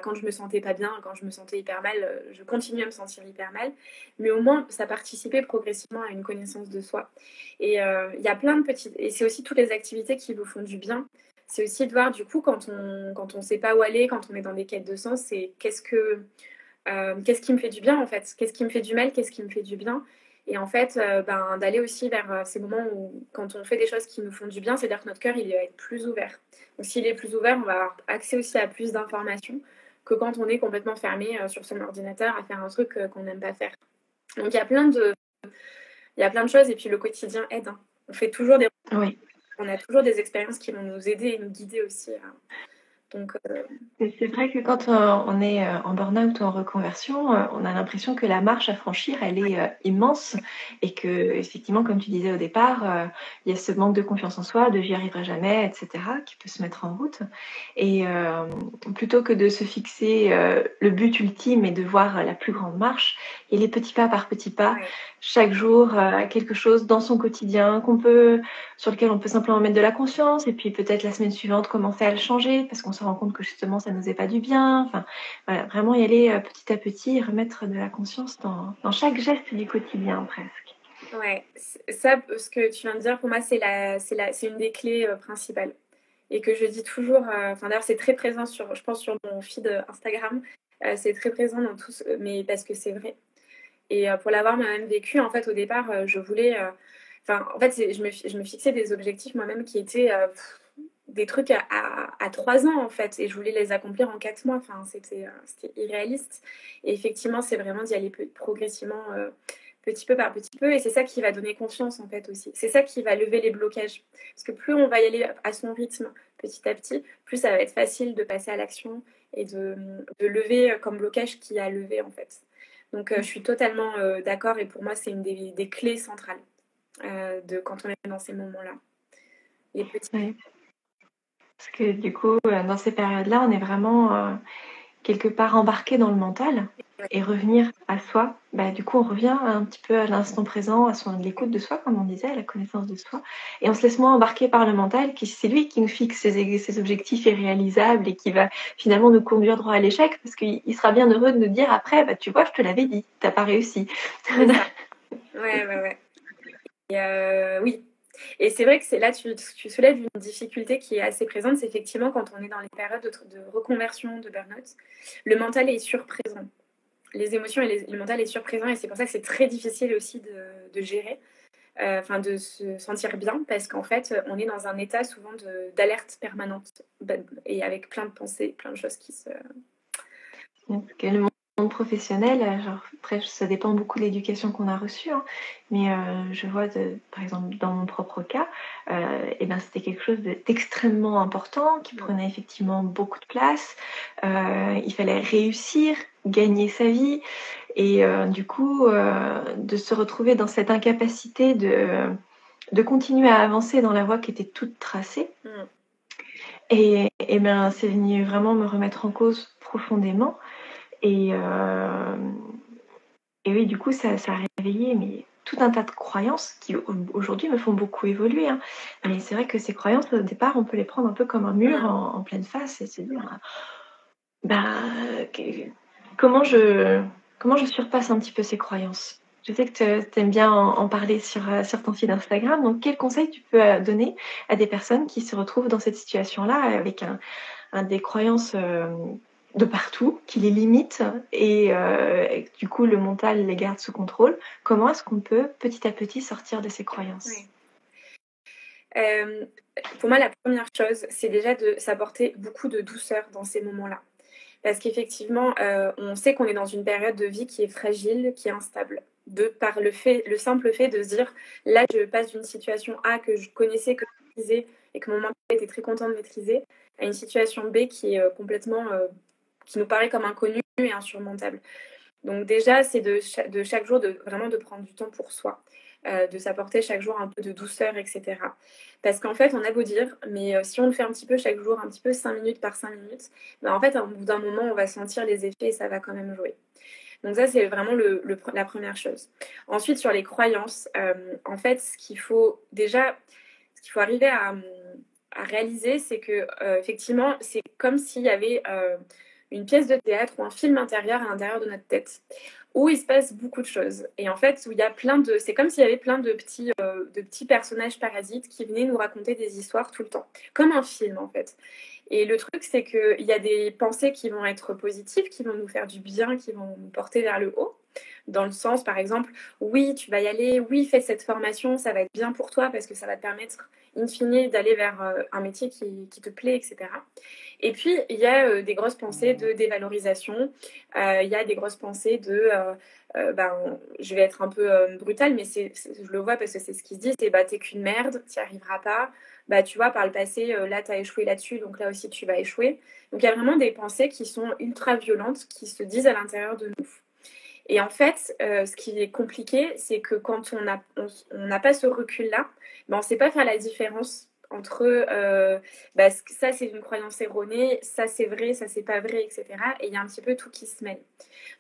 quand je me sentais pas bien, quand je me sentais hyper mal, je continuais à me sentir hyper mal. Mais au moins, ça participait progressivement à une connaissance de soi. Et il y a plein de petites... Et c'est aussi toutes les activités qui vous font du bien. C'est aussi de voir, du coup, quand on sait pas où aller, quand on est dans des quêtes de sens, c'est qu'est-ce qui me fait du bien, en fait? Qu'est-ce qui me fait du mal? Qu'est-ce qui me fait du bien? Et en fait, d'aller aussi vers ces moments où, quand on fait des choses qui nous font du bien, c'est-à-dire que notre cœur, il va être plus ouvert. Donc, s'il est plus ouvert, on va avoir accès aussi à plus d'informations que quand on est complètement fermé sur son ordinateur à faire un truc qu'on n'aime pas faire. Donc, il y a plein de choses, et puis le quotidien aide. Hein. On fait toujours Oui. On a toujours des expériences qui vont nous aider et nous guider aussi. Donc, c'est vrai que quand on est en burn-out ou en reconversion, on a l'impression que la marche à franchir, elle est immense et que, effectivement, comme tu disais au départ, il y a ce manque de confiance en soi, de j'y arriverai jamais, etc., qui peut se mettre en route. Et plutôt que de se fixer le but ultime et de voir la plus grande marche, et les petits pas par petits pas, chaque jour, quelque chose dans son quotidien sur lequel on peut simplement mettre de la conscience, et puis peut-être la semaine suivante commencer à le changer parce qu'on se rend compte que justement ça nous est pas du bien. Enfin, voilà, vraiment y aller petit à petit et remettre de la conscience dans chaque geste du quotidien presque. Ouais, ça, ce que tu viens de dire, pour moi, c'est une des clés principales. et que je dis toujours, d'ailleurs c'est très présent je pense sur mon feed Instagram, c'est très présent dans tout, mais parce que c'est vrai. Et pour l'avoir moi-même vécu, en fait, au départ, je voulais, en fait, je me fixais des objectifs moi-même qui étaient des trucs à 3 ans, en fait, et je voulais les accomplir en 4 mois. Enfin, c'était irréaliste. Et effectivement, c'est vraiment d'y aller progressivement, petit peu par petit peu, et c'est ça qui va donner confiance, en fait, aussi. C'est ça qui va lever les blocages. Parce que plus on va y aller à son rythme, petit à petit, plus ça va être facile de passer à l'action et de lever comme blocage qui a levé, en fait. Donc, je suis totalement d'accord, et pour moi, c'est une des clés centrales de quand on est dans ces moments-là. Les petits. Oui. Parce que du coup, dans ces périodes-là, on est vraiment quelque part embarqué dans le mental, et revenir à soi, du coup, on revient un petit peu à l'instant présent, à l'écoute de soi, comme on disait, à la connaissance de soi, et on se laisse moins embarquer par le mental, c'est lui qui nous fixe ses objectifs irréalisables et qui va finalement nous conduire droit à l'échec, parce qu'il sera bien heureux de nous dire après, tu vois, je te l'avais dit, t'as pas réussi. C'est ça. Ouais. Et oui. Et c'est vrai que là, tu soulèves une difficulté qui est assez présente, c'est effectivement quand on est dans les périodes de reconversion, de burn-out, le mental est surprésent. Les émotions et le mental est surprésent, et c'est pour ça que c'est très difficile aussi de gérer, de se sentir bien, parce qu'en fait, on est dans un état souvent d'alerte permanente, et avec plein de pensées, plein de choses qui se... Le monde professionnel, après, ça dépend beaucoup de l'éducation qu'on a reçue, hein, mais je vois, par exemple, dans mon propre cas, c'était quelque chose d'extrêmement important, qui prenait effectivement beaucoup de place. Il fallait réussir, gagner sa vie, et du coup, de se retrouver dans cette incapacité de continuer à avancer dans la voie qui était toute tracée. Et c'est venu vraiment me remettre en cause profondément. Et oui, du coup, ça a réveillé tout un tas de croyances qui aujourd'hui me font beaucoup évoluer, hein. Mais c'est vrai que ces croyances, au départ, on peut les prendre un peu comme un mur en pleine face, et se dire comment je surpasse un petit peu ces croyances. Je sais que tu aimes bien en parler sur ton feed Instagram. Donc, quels conseils tu peux donner à des personnes qui se retrouvent dans cette situation-là, avec des croyances de partout, qui les limitent, et du coup, le mental les garde sous contrôle? Comment est-ce qu'on peut, petit à petit, sortir de ces croyances? Pour moi, la première chose, c'est déjà de s'apporter beaucoup de douceur dans ces moments-là. Parce qu'effectivement, on sait qu'on est dans une période de vie qui est fragile, qui est instable. Par le simple fait de se dire, là, je passe d'une situation A que je connaissais, que je maîtrisais, et que mon mental était très content de maîtriser, à une situation B qui est complètement, qui nous paraît comme inconnue et insurmontable. Donc déjà, c'est de chaque jour vraiment de prendre du temps pour soi, de s'apporter chaque jour un peu de douceur, etc. Parce qu'en fait, on a beau dire, mais si on le fait un petit peu chaque jour, un petit peu 5 minutes par 5 minutes, en fait, au bout d'un moment, on va sentir les effets et ça va quand même jouer. Donc ça, c'est vraiment la première chose. Ensuite, sur les croyances, en fait, ce qu'il faut arriver à réaliser, c'est que effectivement, c'est comme s'il y avait une pièce de théâtre ou un film intérieur à l'intérieur de notre tête, où il se passe beaucoup de choses. Et en fait, où il y a c'est comme s'il y avait plein de petits personnages parasites qui venaient nous raconter des histoires tout le temps, comme un film en fait. Et le truc, c'est qu'il y a des pensées qui vont être positives, qui vont nous faire du bien, qui vont nous porter vers le haut. Dans le sens, par exemple, oui, tu vas y aller, oui, fais cette formation, ça va être bien pour toi parce que ça va te permettre, in fine, d'aller vers un métier qui te plaît, etc. Et puis, il y a des grosses pensées de dévalorisation, il y a des grosses pensées je vais être un peu brutale, mais je le vois parce que c'est ce qui se dit, c'est t'es qu'une merde, t'y arriveras pas. Tu vois, par le passé, là, t'as échoué là-dessus, donc là aussi, tu vas échouer. Donc, il y a vraiment des pensées qui sont ultra violentes, qui se disent à l'intérieur de nous. Et en fait, ce qui est compliqué, c'est que quand on n'a pas ce recul-là, on ne sait pas faire la différence entre ça c'est une croyance erronée, ça c'est vrai, ça c'est pas vrai, etc. Et il y a un petit peu tout qui se mêle.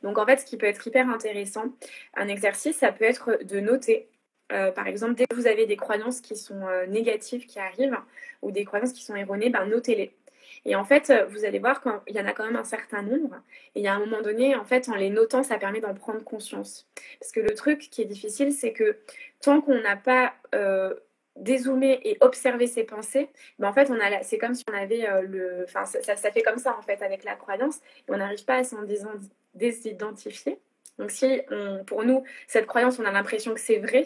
Donc en fait, ce qui peut être hyper intéressant, un exercice, ça peut être de noter. Par exemple, dès que vous avez des croyances qui sont négatives qui arrivent, ou des croyances qui sont erronées, notez-les. Et en fait, vous allez voir qu'il y en a quand même un certain nombre. Et il y a un moment donné, en fait, en les notant, ça permet d'en prendre conscience. Parce que le truc qui est difficile, c'est que tant qu'on n'a pas dézoomer et observer ses pensées, ben en fait, c'est comme si on avait ça fait comme ça en fait avec la croyance, et on n'arrive pas à s'en désidentifier. Donc pour nous, cette croyance, on a l'impression que c'est vrai,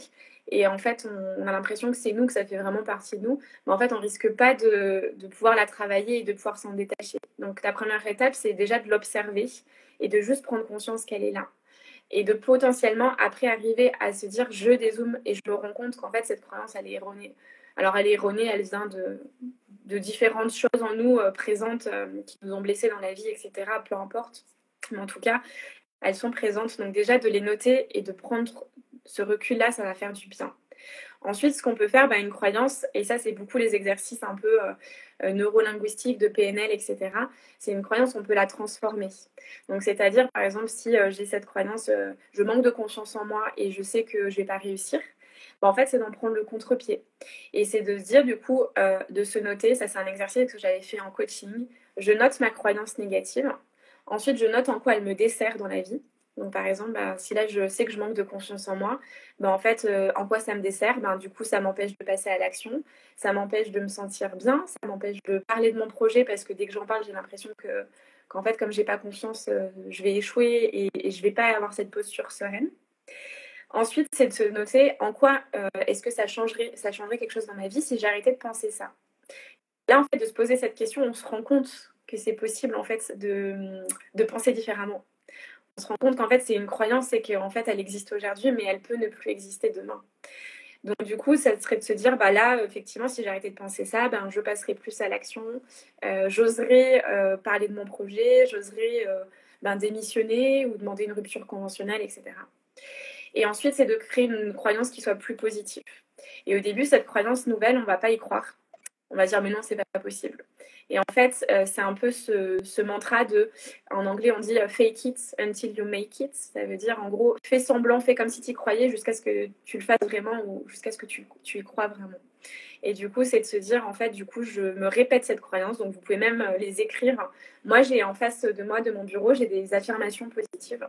et en fait, on a l'impression que c'est nous, que ça fait vraiment partie de nous, mais en fait, on risque pas de pouvoir la travailler et de pouvoir s'en détacher. Donc la première étape, c'est déjà de l'observer et de juste prendre conscience qu'elle est là. Et de potentiellement après arriver à se dire je dézoome et je me rends compte qu'en fait cette croyance elle est erronée. Alors elle est erronée, elle vient de différentes choses en nous présentes qui nous ont blessés dans la vie, etc. Peu importe. Mais en tout cas, elles sont présentes. Donc déjà de les noter et de prendre ce recul-là, ça va faire du bien. Ensuite, ce qu'on peut faire, une croyance, et ça c'est beaucoup les exercices un peu neurolinguistiques de PNL, etc. C'est une croyance, on peut la transformer. Donc c'est-à-dire, par exemple, si j'ai cette croyance, je manque de confiance en moi et je sais que je vais pas réussir, en fait c'est d'en prendre le contre-pied. Et c'est de se dire du coup, de se noter, ça c'est un exercice que j'avais fait en coaching, je note ma croyance négative, ensuite je note en quoi elle me dessert dans la vie. Donc par exemple, si là je sais que je manque de confiance en moi, en fait, en quoi ça me dessert? Du coup, ça m'empêche de passer à l'action, ça m'empêche de me sentir bien, ça m'empêche de parler de mon projet parce que dès que j'en parle, j'ai l'impression qu'en fait, comme j'ai pas confiance, je vais échouer et je vais pas avoir cette posture sereine. Ensuite, c'est de se noter en quoi est-ce que ça changerait quelque chose dans ma vie si j'arrêtais de penser ça. Là, en fait, de se poser cette question, on se rend compte que c'est possible en fait de penser différemment. On se rend compte qu'en fait c'est une croyance et qu'en fait elle existe aujourd'hui mais elle peut ne plus exister demain. Donc du coup ça serait de se dire là effectivement si j'arrêtais de penser ça, je passerais plus à l'action, j'oserais parler de mon projet, j'oserais démissionner ou demander une rupture conventionnelle, etc. Et ensuite c'est de créer une croyance qui soit plus positive. Et au début cette croyance nouvelle on va pas y croire. On va dire mais non c'est pas possible. Et en fait, c'est un peu ce mantra en anglais on dit fake it until you make it. Ça veut dire en gros, fais semblant, fais comme si tu y croyais jusqu'à ce que tu le fasses vraiment ou jusqu'à ce que tu y crois vraiment. Et du coup, c'est de se dire en fait, du coup, je me répète cette croyance. Donc vous pouvez même les écrire. Moi, j'ai en face de moi, de mon bureau, j'ai des affirmations positives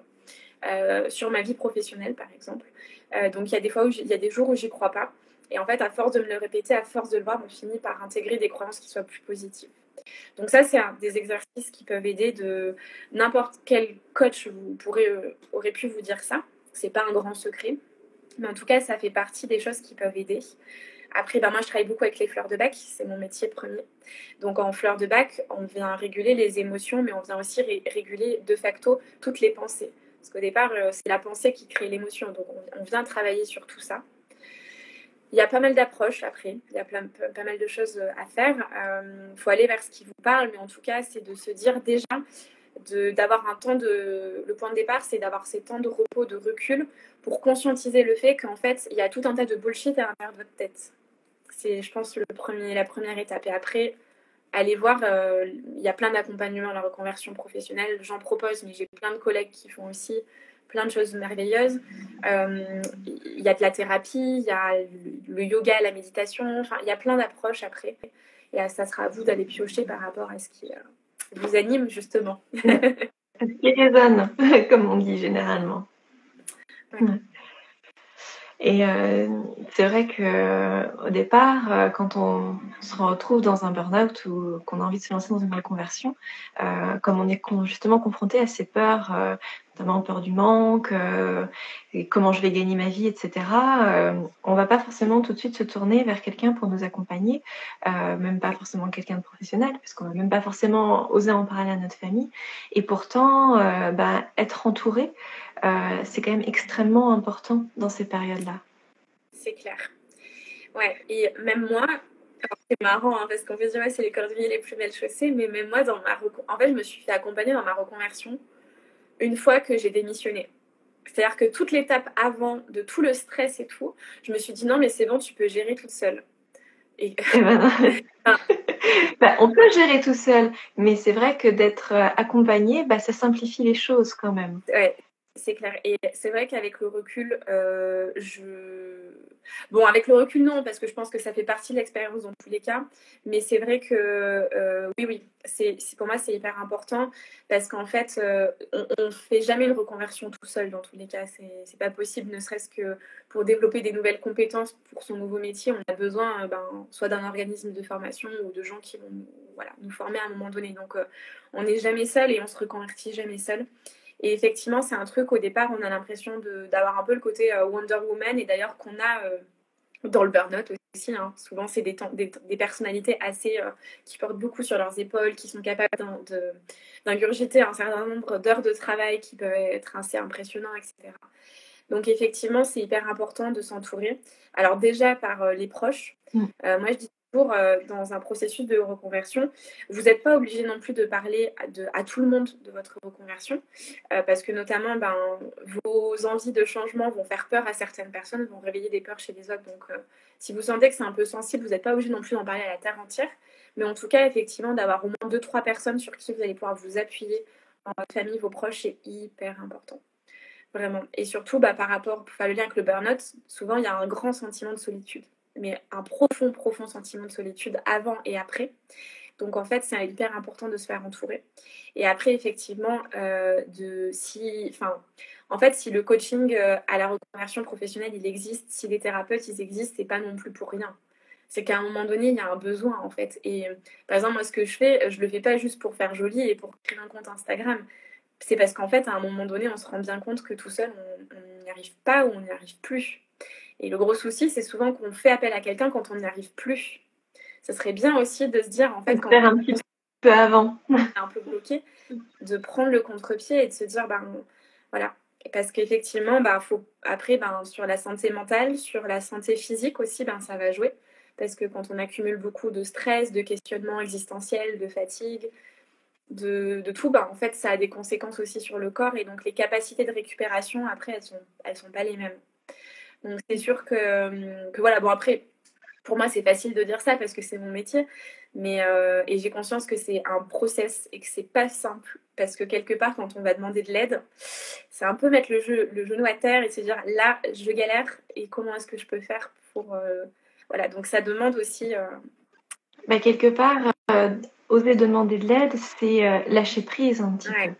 sur ma vie professionnelle, par exemple. Donc il y a des fois il y a des jours où j'y crois pas. Et en fait, à force de me le répéter, à force de le voir, on finit par intégrer des croyances qui soient plus positives. Donc ça, c'est des exercices qui peuvent aider n'importe quel coach aurait pu vous dire ça. C'est pas un grand secret. Mais en tout cas, ça fait partie des choses qui peuvent aider. Après, moi, je travaille beaucoup avec les fleurs de bac. C'est mon métier premier. Donc, en fleurs de bac, on vient réguler les émotions, mais on vient aussi réguler de facto toutes les pensées. Parce qu'au départ, c'est la pensée qui crée l'émotion. Donc, on vient travailler sur tout ça. Il y a pas mal d'approches après, il y a pas mal de choses à faire. Il faut aller vers ce qui vous parle, mais en tout cas, c'est de se dire déjà d'avoir un temps le point de départ, c'est d'avoir ces temps de repos, de recul, pour conscientiser le fait qu'en fait, il y a tout un tas de bullshit à l'intérieur de votre tête. C'est, je pense, la première étape. Et après, allez voir, il y a plein d'accompagnements à la reconversion professionnelle. J'en propose, mais j'ai plein de collègues qui font aussi plein de choses merveilleuses. Il y a de la thérapie, il y a le yoga, la méditation. Enfin, il y a plein d'approches après. Et ça sera à vous d'aller piocher par rapport à ce qui vous anime, justement. Ce qui résonne, comme on dit généralement. Ouais. Et c'est vrai qu'au départ, quand on se retrouve dans un burn-out ou qu'on a envie de se lancer dans une reconversion, comme on est justement confronté à ces peurs, notamment peur du manque, et comment je vais gagner ma vie, etc., on va pas forcément tout de suite se tourner vers quelqu'un pour nous accompagner, même pas forcément quelqu'un de professionnel, parce qu'on va même pas forcément oser en parler à notre famille. Et pourtant, être entouré, c'est quand même extrêmement important dans ces périodes-là. C'est clair. Ouais, et même moi, c'est marrant parce qu'on peut dire c'est les cordeliers les plus belles chaussées, mais même moi, en fait, je me suis fait accompagner dans ma reconversion une fois que j'ai démissionné. C'est-à-dire que toute l'étape avant, de tout le stress et tout, je me suis dit non, mais c'est bon, tu peux gérer toute seule. Et on peut gérer tout seul, mais c'est vrai que d'être accompagné, ça simplifie les choses quand même. Ouais, c'est clair. Et c'est vrai qu'avec le recul, Bon, avec le recul, non, parce que je pense que ça fait partie de l'expérience dans tous les cas. Mais c'est vrai que, oui, pour moi, c'est hyper important parce qu'en fait, on ne fait jamais une reconversion tout seul dans tous les cas. C'est pas possible, ne serait-ce que pour développer des nouvelles compétences pour son nouveau métier. On a besoin soit d'un organisme de formation ou de gens qui vont nous former à un moment donné. Donc, on n'est jamais seul et on se reconvertit jamais seul. Et effectivement, c'est un truc, au départ, on a l'impression d'avoir un peu le côté Wonder Woman, et d'ailleurs qu'on a dans le burn-out aussi. Hein. Souvent, c'est des personnalités assez qui portent beaucoup sur leurs épaules, qui sont capables d'ingurgiter un certain nombre d'heures de travail qui peuvent être assez impressionnants, etc. Donc, effectivement, c'est hyper important de s'entourer. Alors, déjà, par les proches. Moi, je dis toujours, dans un processus de reconversion, vous n'êtes pas obligé non plus de parler à tout le monde de votre reconversion, parce que notamment, vos envies de changement vont faire peur à certaines personnes, vont réveiller des peurs chez les autres. Donc, si vous sentez que c'est un peu sensible, vous n'êtes pas obligé non plus d'en parler à la terre entière. Mais en tout cas, effectivement, d'avoir au moins 2-3 personnes sur qui vous allez pouvoir vous appuyer, dans votre famille, vos proches, c'est hyper important. Vraiment. Et surtout, par rapport, pour faire le lien avec le burn-out, souvent, il y a un grand sentiment de solitude, mais un profond sentiment de solitude avant et après. Donc, en fait, c'est hyper important de se faire entourer. Et après, effectivement, si le coaching à la reconversion professionnelle, il existe, si les thérapeutes, ils existent, c'est pas non plus pour rien. C'est qu'à un moment donné, il y a un besoin, en fait. Et par exemple, moi, ce que je fais, je le fais pas juste pour faire joli et pour créer un compte Instagram. C'est parce qu'en fait, à un moment donné, on se rend bien compte que tout seul, on n'y arrive pas ou on n'y arrive plus. Et le gros souci, c'est souvent qu'on fait appel à quelqu'un quand on n'y arrive plus. Ça serait bien aussi de se dire, en fait, quand faire un petit peu avant. on est un peu bloqué, de prendre le contre-pied et de se dire, voilà. Parce qu'effectivement, après, sur la santé mentale, sur la santé physique aussi, ça va jouer. Parce que quand on accumule beaucoup de stress, de questionnements existentiels, de fatigue, de tout, en fait, ça a des conséquences aussi sur le corps. Et donc, les capacités de récupération, après, elles sont pas les mêmes. Donc, c'est sûr que voilà. Bon, après, pour moi, c'est facile de dire ça parce que c'est mon métier. Mais, et j'ai conscience que c'est un process et que c'est pas simple. Parce que quelque part, quand on va demander de l'aide, c'est un peu mettre le genou à terre et se dire, là, je galère et comment est-ce que je peux faire pour... Voilà, donc ça demande aussi... Quelque part, oser demander de l'aide, c'est lâcher prise un petit peu.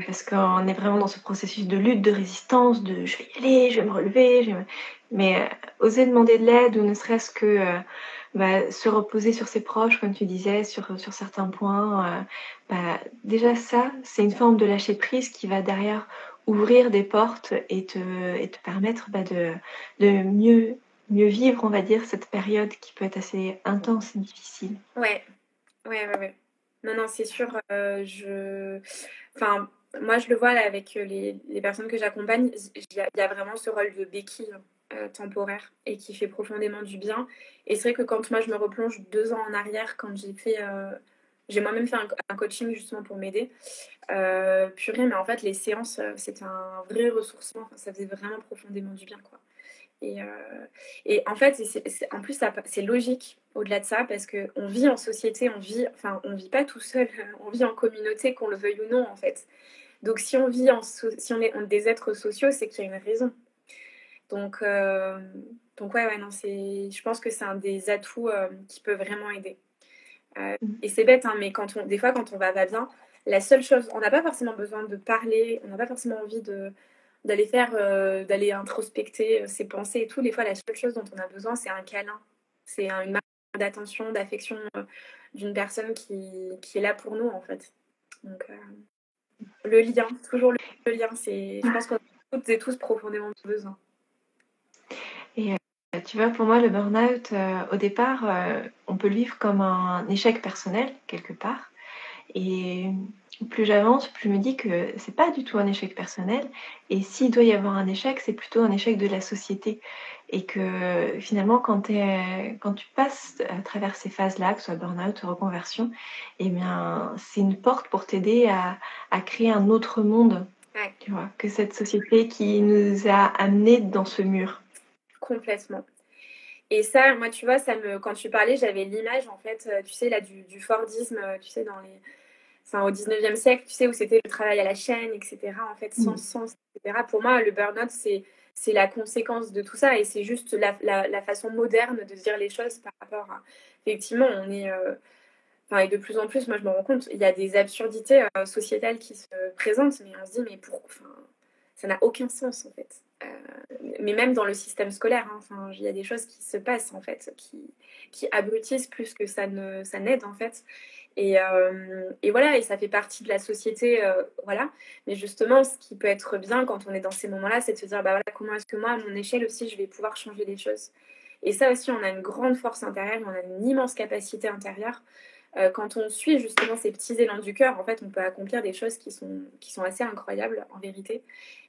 Parce qu'on est vraiment dans ce processus de lutte, de résistance, de je vais y aller, je vais me relever. Mais oser demander de l'aide, ou ne serait-ce que se reposer sur ses proches, comme tu disais, sur certains points, déjà ça, c'est une forme de lâcher prise qui va derrière ouvrir des portes et te permettre de mieux vivre, on va dire, cette période qui peut être assez intense et difficile. Ouais. Non, c'est sûr. Moi, je le vois là avec les personnes que j'accompagne. Il y a vraiment ce rôle de béquille temporaire et qui fait profondément du bien. Et c'est vrai que quand moi, je me replonge 2 ans en arrière, quand j'ai moi-même fait un coaching justement pour m'aider. Purée, mais en fait, les séances, c'était un vrai ressourcement. Enfin, ça faisait vraiment profondément du bien, quoi. Et en fait, en plus, c'est logique au-delà de ça, parce qu'on vit en société, on vit pas tout seul, on vit en communauté, qu'on le veuille ou non, en fait. Donc, si on est des êtres sociaux, c'est qu'il y a une raison. Donc ouais, non, je pense que c'est un des atouts qui peut vraiment aider. Et c'est bête, hein, mais des fois, quand on va pas bien, la seule chose, on n'a pas forcément besoin de parler, on n'a pas forcément envie d'aller introspecter ses pensées et tout. Des fois, la seule chose dont on a besoin, c'est un câlin. C'est une marque d'attention, d'affection d'une personne qui est là pour nous, en fait. Donc, le lien, toujours le lien, je pense qu'on a toutes et tous profondément besoin. Et tu vois, pour moi, le burn-out, au départ, on peut le vivre comme un échec personnel, quelque part. Et plus j'avance, plus je me dis que c'est pas du tout un échec personnel. Et s'il doit y avoir un échec, c'est plutôt un échec de la société. Et que finalement, quand tu passes à travers ces phases-là, que ce soit burn-out ou reconversion, c'est une porte pour t'aider à créer un autre monde. Ouais. Tu vois, que cette société qui nous a amenés dans ce mur. Complètement. Et ça, moi, tu vois, quand tu parlais, j'avais l'image, en fait, tu sais, là, du Fordisme, tu sais, au 19e siècle, tu sais, où c'était le travail à la chaîne, etc., en fait, sans sens, etc. Pour moi, le burn-out, c'est la conséquence de tout ça, et c'est juste la façon moderne de dire les choses par rapport à... Effectivement, on est... et de plus en plus, moi, je me rends compte, il y a des absurdités sociétales qui se présentent, mais on se dit, mais pourquoi... ça n'a aucun sens, en fait. Mais même dans le système scolaire, hein, il y a des choses qui se passent, en fait, qui abrutissent plus que ça n'aide, en fait. Et voilà, et ça fait partie de la société, voilà. Mais justement, ce qui peut être bien quand on est dans ces moments-là, c'est de se dire, bah voilà, comment est-ce que moi, à mon échelle aussi, je vais pouvoir changer les choses. Et ça aussi, on a une grande force intérieure, on a une immense capacité intérieure. Quand on suit justement ces petits élans du cœur, en fait, on peut accomplir des choses qui sont assez incroyables, en vérité.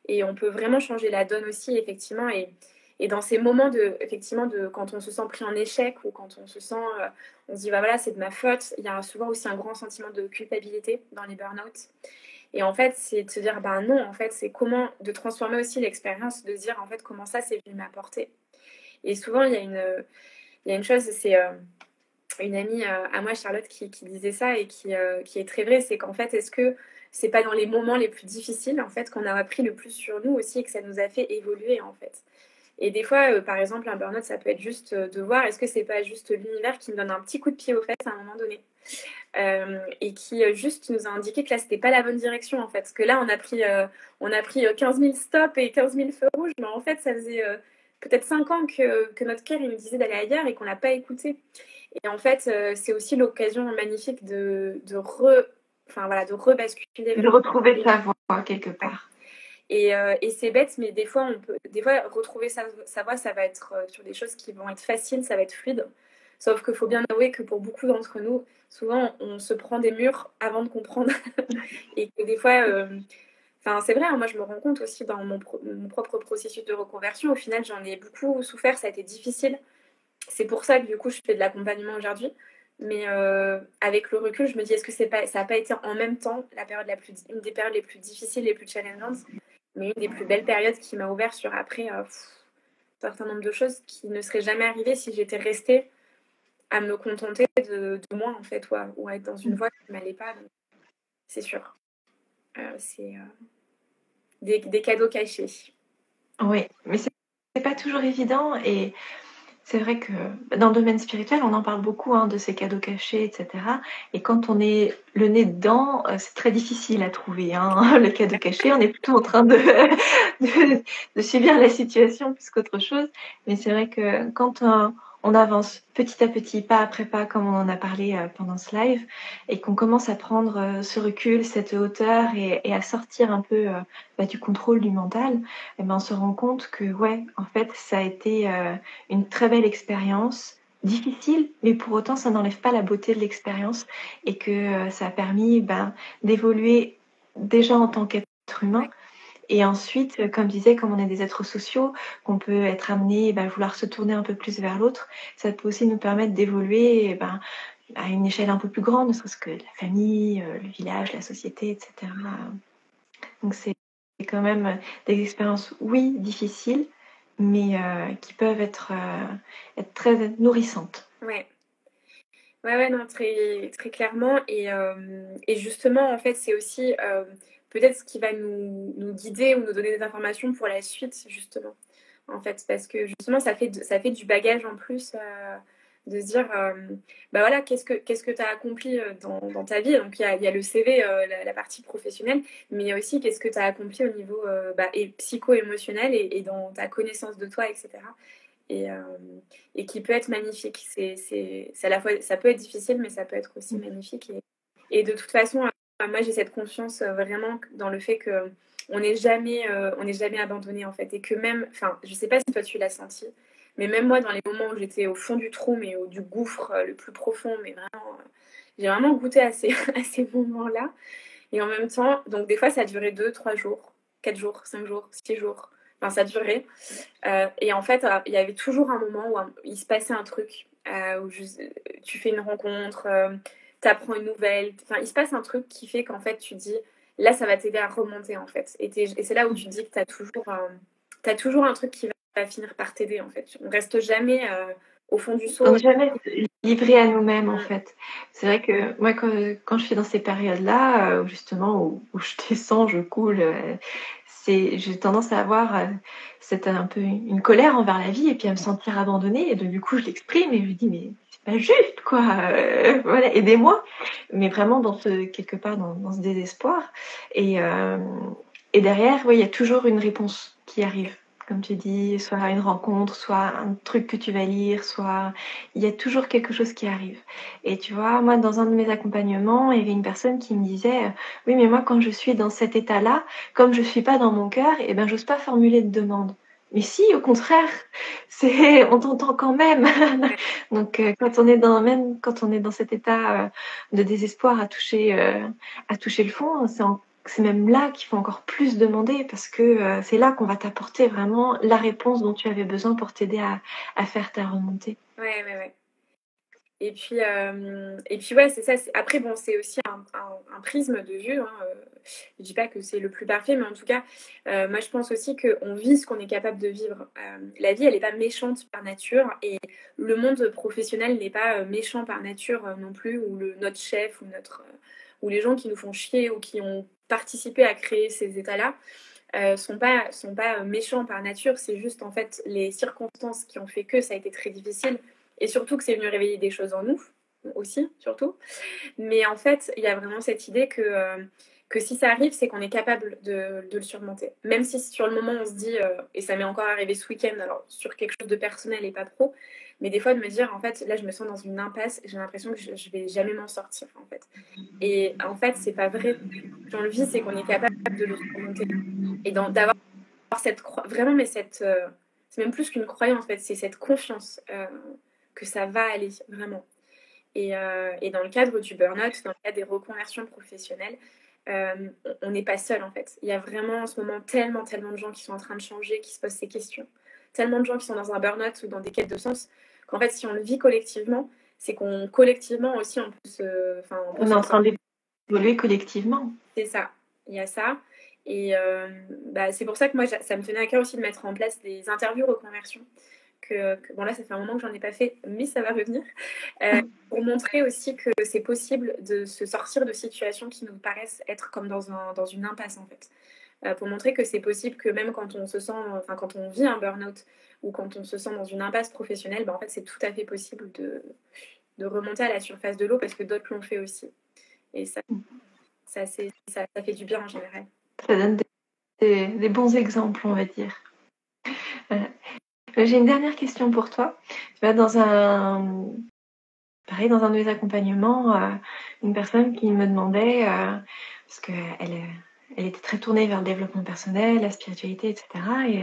Et on peut vraiment changer la donne aussi, effectivement. Et dans ces moments effectivement, quand on se sent pris en échec ou quand on se sent, on se dit, bah voilà, c'est de ma faute, il y a souvent aussi un grand sentiment de culpabilité dans les burn-out. Et en fait, c'est de se dire, bah non, en fait, c'est comment de transformer aussi l'expérience, de se dire, en fait, comment ça, c'est venu m'apporter. Et souvent, il y a une chose, c'est une amie à moi, Charlotte, qui disait ça et qui est très vrai, c'est qu'en fait, est-ce que c'est pas dans les moments les plus difficiles, en fait, qu'on a appris le plus sur nous aussi et que ça nous a fait évoluer, en fait. Et des fois, par exemple, un burn-out, ça peut être juste de voir, est-ce que c'est pas juste l'univers qui me donne un petit coup de pied aux fesses à un moment donné, et qui juste nous a indiqué que là, c'était pas la bonne direction, en fait. Parce que là, on a pris 15 000 stops et 15 000 feux rouges, mais en fait, ça faisait peut-être 5 ans que notre cœur, il nous disait d'aller ailleurs et qu'on l'a pas écouté. Et en fait, c'est aussi l'occasion magnifique de rebasculer. De retrouver sa voix quelque part. Et c'est bête, mais des fois, retrouver sa voix, ça va être sur des choses qui vont être faciles, ça va être fluide. Sauf qu'il faut bien avouer que pour beaucoup d'entre nous, souvent, on se prend des murs avant de comprendre. Et que des fois, c'est vrai, hein, moi je me rends compte aussi dans mon propre processus de reconversion, au final, j'en ai beaucoup souffert, ça a été difficile. C'est pour ça que du coup, je fais de l'accompagnement aujourd'hui. Mais avec le recul, je me dis, est-ce que ça n'a pas été en même temps une des périodes les plus difficiles, les plus challengeantes, mais une des plus belles périodes qui m'a ouvert sur après un certain nombre de choses qui ne seraient jamais arrivées si j'étais restée à me contenter de moi, en fait, ou à être dans une voie qui ne m'allait pas. Donc, c'est sûr. C'est des cadeaux cachés. Oui, mais c'est pas toujours évident, et c'est vrai que dans le domaine spirituel, on en parle beaucoup, de ces cadeaux cachés, etc. Et quand on est le nez dedans, c'est très difficile à trouver, le cadeau caché. On est plutôt en train de subir la situation plus qu'autre chose. Mais c'est vrai que quand on avance petit à petit, pas après pas, comme on en a parlé pendant ce live, et qu'on commence à prendre ce recul, cette hauteur, et à sortir un peu du contrôle du mental, on se rend compte que, ouais, en fait, ça a été une très belle expérience, difficile, mais pour autant, ça n'enlève pas la beauté de l'expérience, et que ça a permis d'évoluer déjà en tant qu'être humain. Et ensuite, comme je disais, comme on est des êtres sociaux, qu'on peut être amené à vouloir se tourner un peu plus vers l'autre, ça peut aussi nous permettre d'évoluer à une échelle un peu plus grande, ne serait-ce que la famille, le village, la société, etc. Donc c'est quand même des expériences, oui, difficiles, mais qui peuvent être très nourrissantes. Ouais, non, très, très clairement. Et justement, en fait, c'est aussi peut-être ce qui va nous guider ou nous donner des informations pour la suite, justement. En fait, parce que justement, ça fait du bagage en plus de se dire, voilà, qu'est-ce que tu as accompli dans ta vie. Donc, il y a le CV, la partie professionnelle, mais il y a aussi qu'est-ce que tu as accompli au niveau psycho-émotionnel et dans ta connaissance de toi, etc. Et qui peut être magnifique. C'est à la fois, ça peut être difficile, mais ça peut être aussi magnifique. Et de toute façon, moi j'ai cette confiance vraiment dans le fait que on n'est jamais abandonné, en fait, et que même, je sais pas si toi tu l'as senti, mais même moi dans les moments où j'étais au fond du trou, mais du gouffre le plus profond, mais vraiment, j'ai vraiment goûté à ces à ces moments-là. Et en même temps, donc des fois ça a duré 2, 3 jours, 4 jours, 5 jours, 6 jours. Ça durait. Et en fait, il y avait toujours un moment où il se passait un truc, où tu fais une rencontre, tu apprends une nouvelle. Il se passe un truc qui fait qu'en fait, tu dis, là, ça va t'aider à remonter, en fait. Et c'est là où tu dis que tu as toujours un truc qui va finir par t'aider, en fait. On reste jamais au fond du seau. On n'est jamais livré à nous-mêmes, en fait. C'est vrai que moi, quand je suis dans ces périodes-là, justement, où je descends, je coule, j'ai tendance à avoir un peu une colère envers la vie et puis à me sentir abandonnée. Et donc, du coup, je l'exprime et je dis, mais c'est pas juste, quoi. Voilà, aidez-moi. Mais vraiment, quelque part, dans ce désespoir. Et derrière, oui, il y a toujours une réponse qui arrive. Comme tu dis, soit une rencontre, soit un truc que tu vas lire, soit il y a toujours quelque chose qui arrive. Et tu vois, moi, dans un de mes accompagnements, il y avait une personne qui me disait oui, mais moi, quand je suis dans cet état-là, comme je suis pas dans mon cœur, eh ben, j'ose pas formuler de demande. Mais si, au contraire, on t'entend quand même. Donc, même quand on est dans cet état de désespoir à toucher le fond, c'est même là qu'il faut encore plus demander parce que c'est là qu'on va t'apporter vraiment la réponse dont tu avais besoin pour t'aider à faire ta remontée. Ouais. Et puis ouais, c'est ça. Après, bon, c'est aussi un prisme de vue. Hein. Je dis pas que c'est le plus parfait, mais en tout cas, moi, je pense aussi qu'on vit ce qu'on est capable de vivre. La vie, elle n'est pas méchante par nature, et le monde professionnel n'est pas méchant par nature non plus, ou notre chef, ou les gens qui nous font chier ou qui ont participé à créer ces états-là. Sont pas méchants par nature, c'est juste en fait les circonstances qui ont fait que ça a été très difficile, et surtout que c'est venu réveiller des choses en nous aussi, surtout. Mais en fait, il y a vraiment cette idée que si ça arrive, c'est qu'on est capable de le surmonter. Même si sur le moment, on se dit, et ça m'est encore arrivé ce week-end, alors sur quelque chose de personnel et pas pro, mais des fois de me dire, en fait, là, je me sens dans une impasse et j'ai l'impression que je vais jamais m'en sortir, en fait. Et en fait, c'est pas vrai. Quand on le vit, c'est qu'on est capable de le surmonter. Et d'avoir vraiment, mais c'est même plus qu'une croyance, en fait, c'est cette confiance que ça va aller, vraiment. Et dans le cadre du burn-out, dans le cadre des reconversions professionnelles, on n'est pas seul, en fait. Il y a vraiment en ce moment tellement de gens qui sont en train de changer, qui se posent ces questions. Tellement de gens qui sont dans un burn-out ou dans des quêtes de sens, qu'en fait, si on le vit collectivement, c'est qu'on collectivement aussi, On est en train d'évoluer collectivement. C'est ça, il y a ça. Et c'est pour ça que moi, ça me tenait à cœur aussi de mettre en place des interviews reconversion. Bon, là, ça fait un moment que j'en ai pas fait, mais ça va revenir. Pour montrer aussi que c'est possible de se sortir de situations qui nous paraissent être comme dans une impasse, en fait. Pour montrer que c'est possible que même quand on se sent, quand on vit un burn-out ou quand on se sent dans une impasse professionnelle, en fait, c'est tout à fait possible de remonter à la surface de l'eau parce que d'autres l'ont fait aussi. Et ça fait du bien en général. Ça donne des bons exemples, on va dire. J'ai une dernière question pour toi. Tu vois, dans un de mes accompagnements, une personne qui me demandait, parce qu'elle était très tournée vers le développement personnel, la spiritualité, etc. Et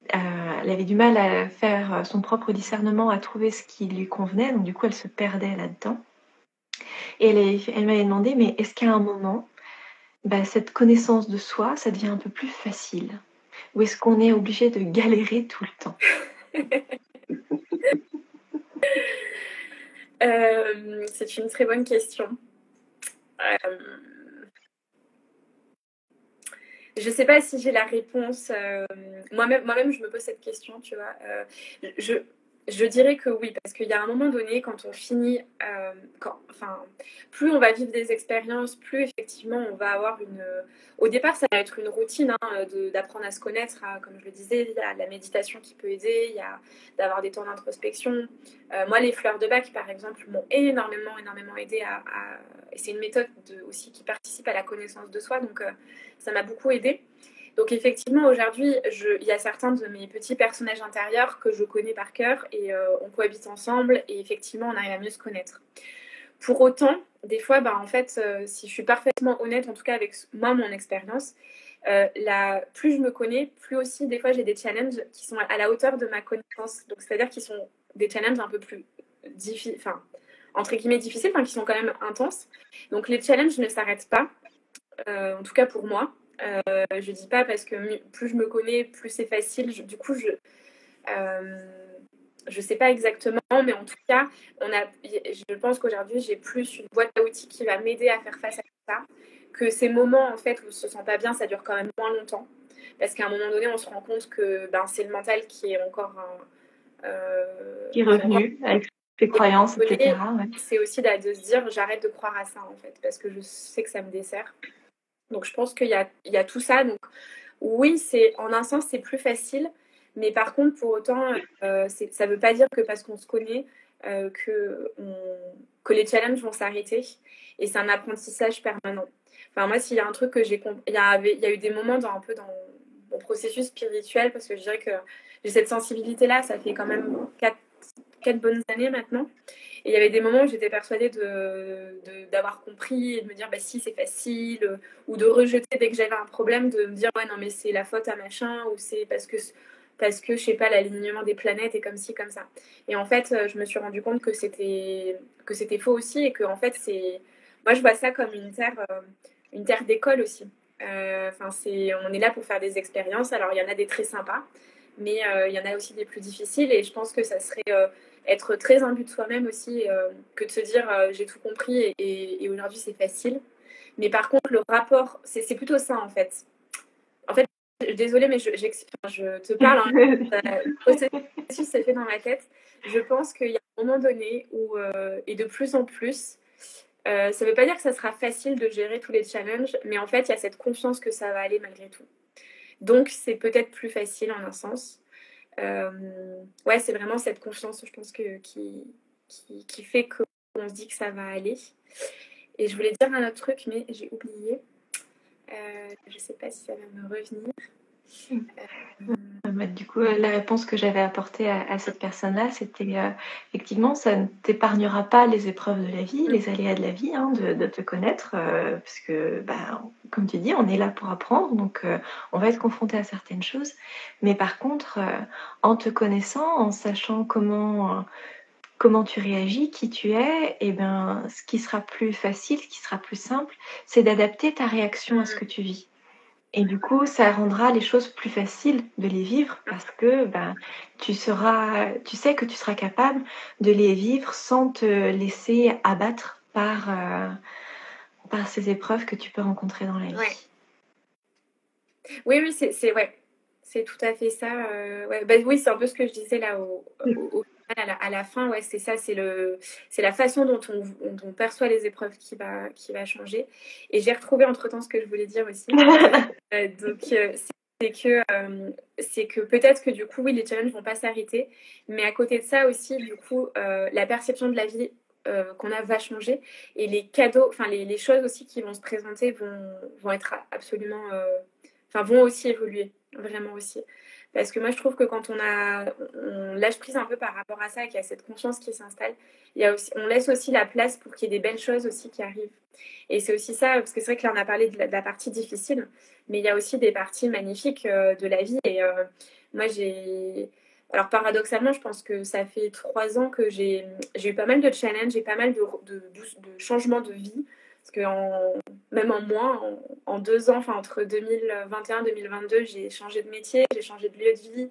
elle avait du mal à faire son propre discernement, à trouver ce qui lui convenait. Donc, du coup, elle se perdait là-dedans. Et elle m'avait demandé, mais est-ce qu'à un moment, cette connaissance de soi, ça devient un peu plus facile? Ou est-ce qu'on est obligé de galérer tout le temps? C'est une très bonne question. Je sais pas si j'ai la réponse. Moi-même, je me pose cette question, tu vois. Je dirais que oui, parce qu'il y a un moment donné, quand on finit, plus on va vivre des expériences, plus effectivement on va avoir au départ, ça va être une routine d'apprendre à se connaître, comme je le disais, il y a la méditation qui peut aider, il y a d'avoir des temps d'introspection. Moi, les fleurs de bac, par exemple, m'ont énormément aidé et c'est une méthode aussi qui participe à la connaissance de soi, donc ça m'a beaucoup aidé. Donc effectivement, aujourd'hui, il y a certains de mes petits personnages intérieurs que je connais par cœur et on cohabite ensemble et effectivement, on arrive à mieux se connaître. Pour autant, des fois, en fait, si je suis parfaitement honnête, en tout cas avec moi, mon expérience, plus je me connais, plus aussi, des fois, j'ai des challenges qui sont à la hauteur de ma connaissance. Donc, c'est-à-dire qu'ils sont des challenges un peu plus difficiles, entre guillemets difficiles, qui sont quand même intenses. Donc, les challenges ne s'arrêtent pas, en tout cas pour moi. Je dis pas parce que plus je me connais, plus c'est facile. Du coup, je sais pas exactement, mais en tout cas, je pense qu'aujourd'hui, j'ai plus une boîte à outils qui va m'aider à faire face à ça, que ces moments en fait où on se sent pas bien, ça dure quand même moins longtemps, parce qu'à un moment donné, on se rend compte que c'est le mental qui est encore Qui est revenu avec ses croyances, etc. Ouais. C'est aussi de se dire j'arrête de croire à ça en fait, parce que je sais que ça me dessert. Donc je pense qu'il y a tout ça. Donc oui, en un sens c'est plus facile, mais par contre pour autant ça ne veut pas dire que parce qu'on se connaît que les challenges vont s'arrêter, et c'est un apprentissage permanent. Enfin moi, s'il y a un truc que j'ai compris, il y a eu des moments un peu dans mon processus spirituel, parce que je dirais que j'ai cette sensibilité là, ça fait quand même 4 bonnes années maintenant. Et il y avait des moments où j'étais persuadée d'avoir compris et de me dire bah si, c'est facile, ou de rejeter dès que j'avais un problème, de me dire ouais non mais c'est la faute à machin, ou c'est parce que je sais pas, l'alignement des planètes est comme ci comme ça. Et en fait je me suis rendu compte que c'était faux aussi, et que en fait moi je vois ça comme une terre d'école aussi. Enfin on est là pour faire des expériences. Alors il y en a des très sympas, mais il y en a aussi des plus difficiles, et je pense que ça serait être très imbu de soi-même aussi, que de se dire j'ai tout compris et aujourd'hui c'est facile. Mais par contre, le rapport, c'est plutôt ça en fait. En fait, désolée, mais je te parle, hein, le processus s'est fait dans ma tête. Je pense qu'il y a un moment donné où, et de plus en plus, ça ne veut pas dire que ça sera facile de gérer tous les challenges, mais en fait, il y a cette confiance que ça va aller malgré tout. Donc, c'est peut-être plus facile en un sens. Ouais, c'est vraiment cette confiance, je pense, qui fait qu'on se dit que ça va aller. Et je voulais dire un autre truc, mais j'ai oublié. Je ne sais pas si ça va me revenir. Du coup, la réponse que j'avais apportée à cette personne-là, c'était effectivement, ça ne t'épargnera pas les épreuves de la vie, les aléas de la vie, hein, de te connaître, parce que, comme tu dis, on est là pour apprendre, donc on va être confronté à certaines choses. Mais par contre, en te connaissant, en sachant comment tu réagis, qui tu es, et ce qui sera plus facile, ce qui sera plus simple, c'est d'adapter ta réaction à ce que tu vis. Et du coup, ça rendra les choses plus faciles de les vivre, parce que tu sais que tu seras capable de les vivre sans te laisser abattre par ces épreuves que tu peux rencontrer dans la vie. Ouais. Oui, c'est tout à fait ça. Ouais. Oui, c'est un peu ce que je disais là à la fin. Ouais, c'est ça, c'est la façon dont on perçoit les épreuves qui va changer. Et j'ai retrouvé entre-temps ce que je voulais dire aussi. Donc, c'est que peut-être que du coup, oui, les challenges vont pas s'arrêter, mais à côté de ça aussi, du coup, la perception de la vie qu'on va changer, et les cadeaux, enfin les choses aussi qui vont se présenter vont être absolument, vont aussi évoluer, vraiment aussi. Parce que moi, je trouve que quand on lâche prise un peu par rapport à ça, qu'il y a cette confiance qui s'installe, on laisse aussi la place pour qu'il y ait des belles choses aussi qui arrivent. Et c'est aussi ça, parce que c'est vrai que là, on a parlé de la partie difficile, mais il y a aussi des parties magnifiques de la vie. Et moi, alors paradoxalement, je pense que ça fait 3 ans que j'ai eu pas mal de challenges et pas mal de changements de vie. Parce que même en moins, en 2 ans, entre 2021 et 2022, j'ai changé de métier, j'ai changé de lieu de vie.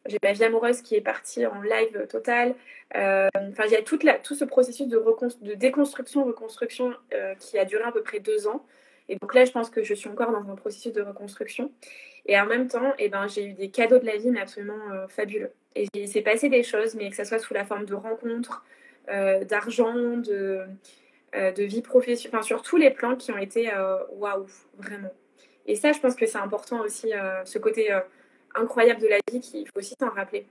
J'ai ma vie amoureuse qui est partie en live total. Il y a tout ce processus de déconstruction, reconstruction qui a duré à peu près 2 ans. Et donc là, je pense que je suis encore dans un processus de reconstruction. Et en même temps, j'ai eu des cadeaux de la vie, mais absolument fabuleux. Et il s'est passé des choses, mais que ça soit sous la forme de rencontres, d'argent, de vie professionnelle, sur tous les plans qui ont été waouh, vraiment. Et ça, je pense que c'est important aussi, ce côté incroyable de la vie, qu'il faut aussi s'en rappeler.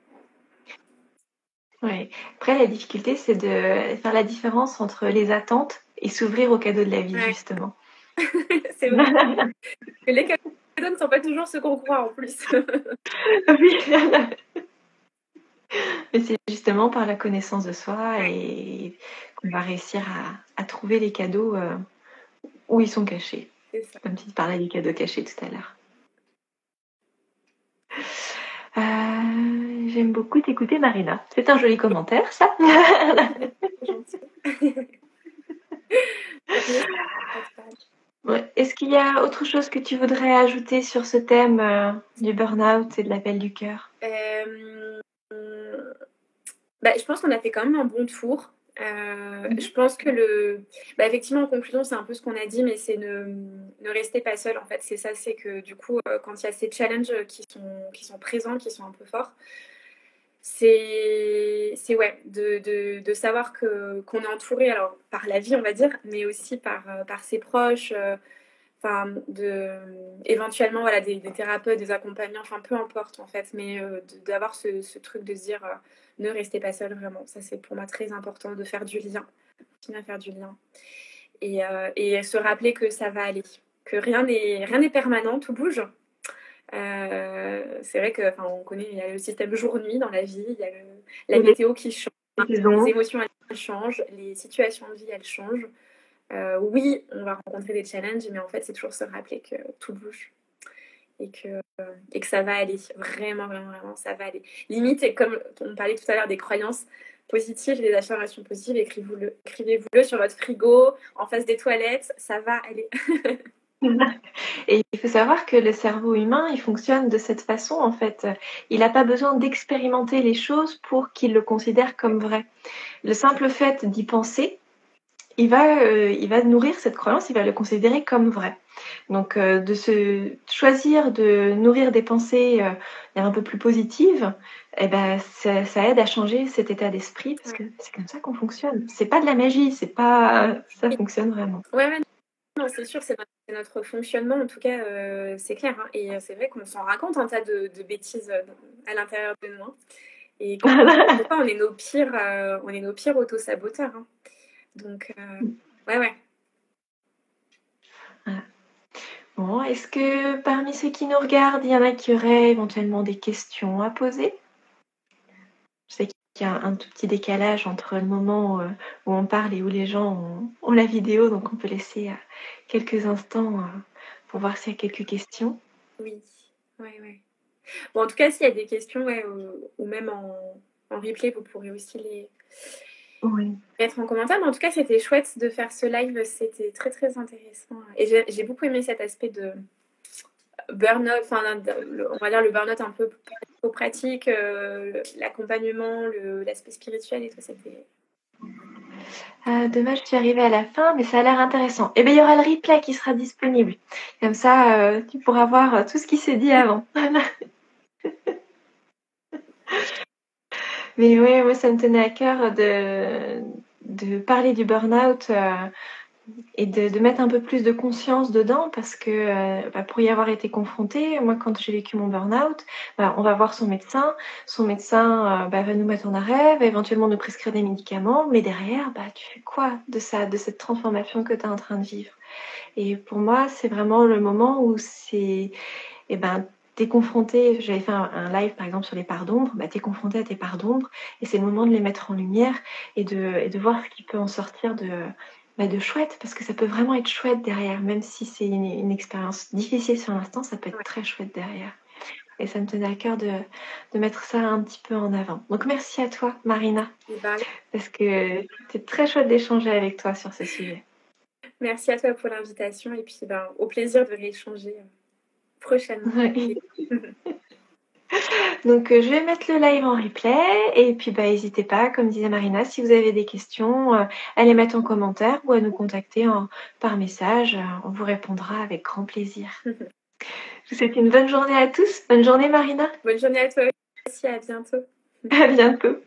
Ouais. Après, la difficulté, c'est de faire la différence entre les attentes et s'ouvrir aux cadeaux de la vie, justement. C'est vrai. Les cadeaux ne sont pas toujours ce qu'on croit en plus. Oui. Mais c'est justement par la connaissance de soi et qu'on va réussir à trouver les cadeaux où ils sont cachés. C'est ça. Comme tu parlais des cadeaux cachés tout à l'heure. J'aime beaucoup t'écouter, Marina. C'est un joli commentaire, ça. Est-ce qu'il y a autre chose que tu voudrais ajouter sur ce thème du burn-out et de l'appel du cœur? Je pense qu'on a fait quand même un bon tour. Je pense que effectivement, en conclusion, c'est un peu ce qu'on a dit, mais c'est ne restez pas seul. En fait, c'est ça, c'est que du coup, quand il y a ces challenges qui sont présents, qui sont un peu forts, c'est ouais, de savoir qu'on est entouré alors par la vie, on va dire, mais aussi par ses proches, enfin éventuellement voilà des thérapeutes, des accompagnants, enfin peu importe en fait, mais d'avoir ce truc de se dire ne restez pas seul vraiment. Ça c'est pour moi très important de faire du lien, continuer à faire du lien et se rappeler que ça va aller, que rien n'est permanent, tout bouge. C'est vrai que on connaît, il y a le système jour-nuit dans la vie, il y a la Et météo qui change, les les saisons. émotions elles changent, les situations de vie elles changent. Oui, on va rencontrer des challenges, mais en fait c'est toujours se rappeler que tout bouge et que ça va aller, vraiment, vraiment, vraiment, ça va aller. Limite, comme on parlait tout à l'heure des croyances positives, des affirmations positives, écrivez-vous-le sur votre frigo, en face des toilettes, ça va aller. Et il faut savoir que le cerveau humain, il fonctionne de cette façon en fait. Il n'a pas besoin d'expérimenter les choses pour qu'il le considère comme vrai. Le simple fait d'y penser, il va nourrir cette croyance, il va le considérer comme vrai. Donc de se choisir de nourrir des pensées un peu plus positives, eh ben ça aide à changer cet état d'esprit parce que c'est comme ça qu'on fonctionne. C'est pas de la magie, c'est pas ça fonctionne vraiment. Ouais, non, c'est sûr, c'est notre fonctionnement, en tout cas, c'est clair. Hein. Et c'est vrai qu'on s'en raconte un tas de bêtises à l'intérieur de nous. Hein. Et des fois, on est nos pires auto-saboteurs. Hein. Donc, ouais. Voilà. Bon, est-ce que parmi ceux qui nous regardent, il y en a qui auraient éventuellement des questions à poser? Je sais qu'il y a un tout petit décalage entre le moment où on parle et où les gens ont la vidéo, donc on peut laisser quelques instants pour voir s'il y a quelques questions. Oui, ouais. Bon, en tout cas, s'il y a des questions, ouais, ou même en replay, vous pourrez aussi les mettre en commentaire. Mais en tout cas, c'était chouette de faire ce live. C'était très, très intéressant. Et j'ai beaucoup aimé cet aspect de burn-out, enfin, on va dire le burn-out un peu pratique, l'accompagnement, l'aspect spirituel et tout. C'était... Dommage, je suis arrivée à la fin, mais ça a l'air intéressant. Et bien, il y aura le replay qui sera disponible. Comme ça, tu pourras voir tout ce qui s'est dit avant. Mais oui, moi, ça me tenait à cœur de parler du burn-out et de mettre un peu plus de conscience dedans parce que pour y avoir été confrontée, moi, quand j'ai vécu mon burn-out, on va voir son médecin. Son médecin va nous mettre en arrêt, va éventuellement nous prescrire des médicaments, mais derrière, tu fais quoi de ça, de cette transformation que tu es en train de vivre? Et pour moi, c'est vraiment le moment où c'est, t'es confronté, j'avais fait un live par exemple sur les parts d'ombre, t'es confronté à tes parts d'ombre et c'est le moment de les mettre en lumière et de voir ce qui peut en sortir de chouette, parce que ça peut vraiment être chouette derrière, même si c'est une expérience difficile sur l'instant, ça peut être très chouette derrière. Et ça me tenait à cœur de mettre ça un petit peu en avant. Donc merci à toi, Marina, parce que c'était très chouette d'échanger avec toi sur ce sujet. Merci à toi pour l'invitation et puis au plaisir de rééchanger prochainement. Ouais. Donc je vais mettre le live en replay et puis n'hésitez pas, comme disait Marina, si vous avez des questions, à les mettre en commentaire ou à nous contacter par message. On vous répondra avec grand plaisir. Je vous souhaite une bonne journée à tous. Bonne journée Marina. Bonne journée à toi aussi, à bientôt. À bientôt.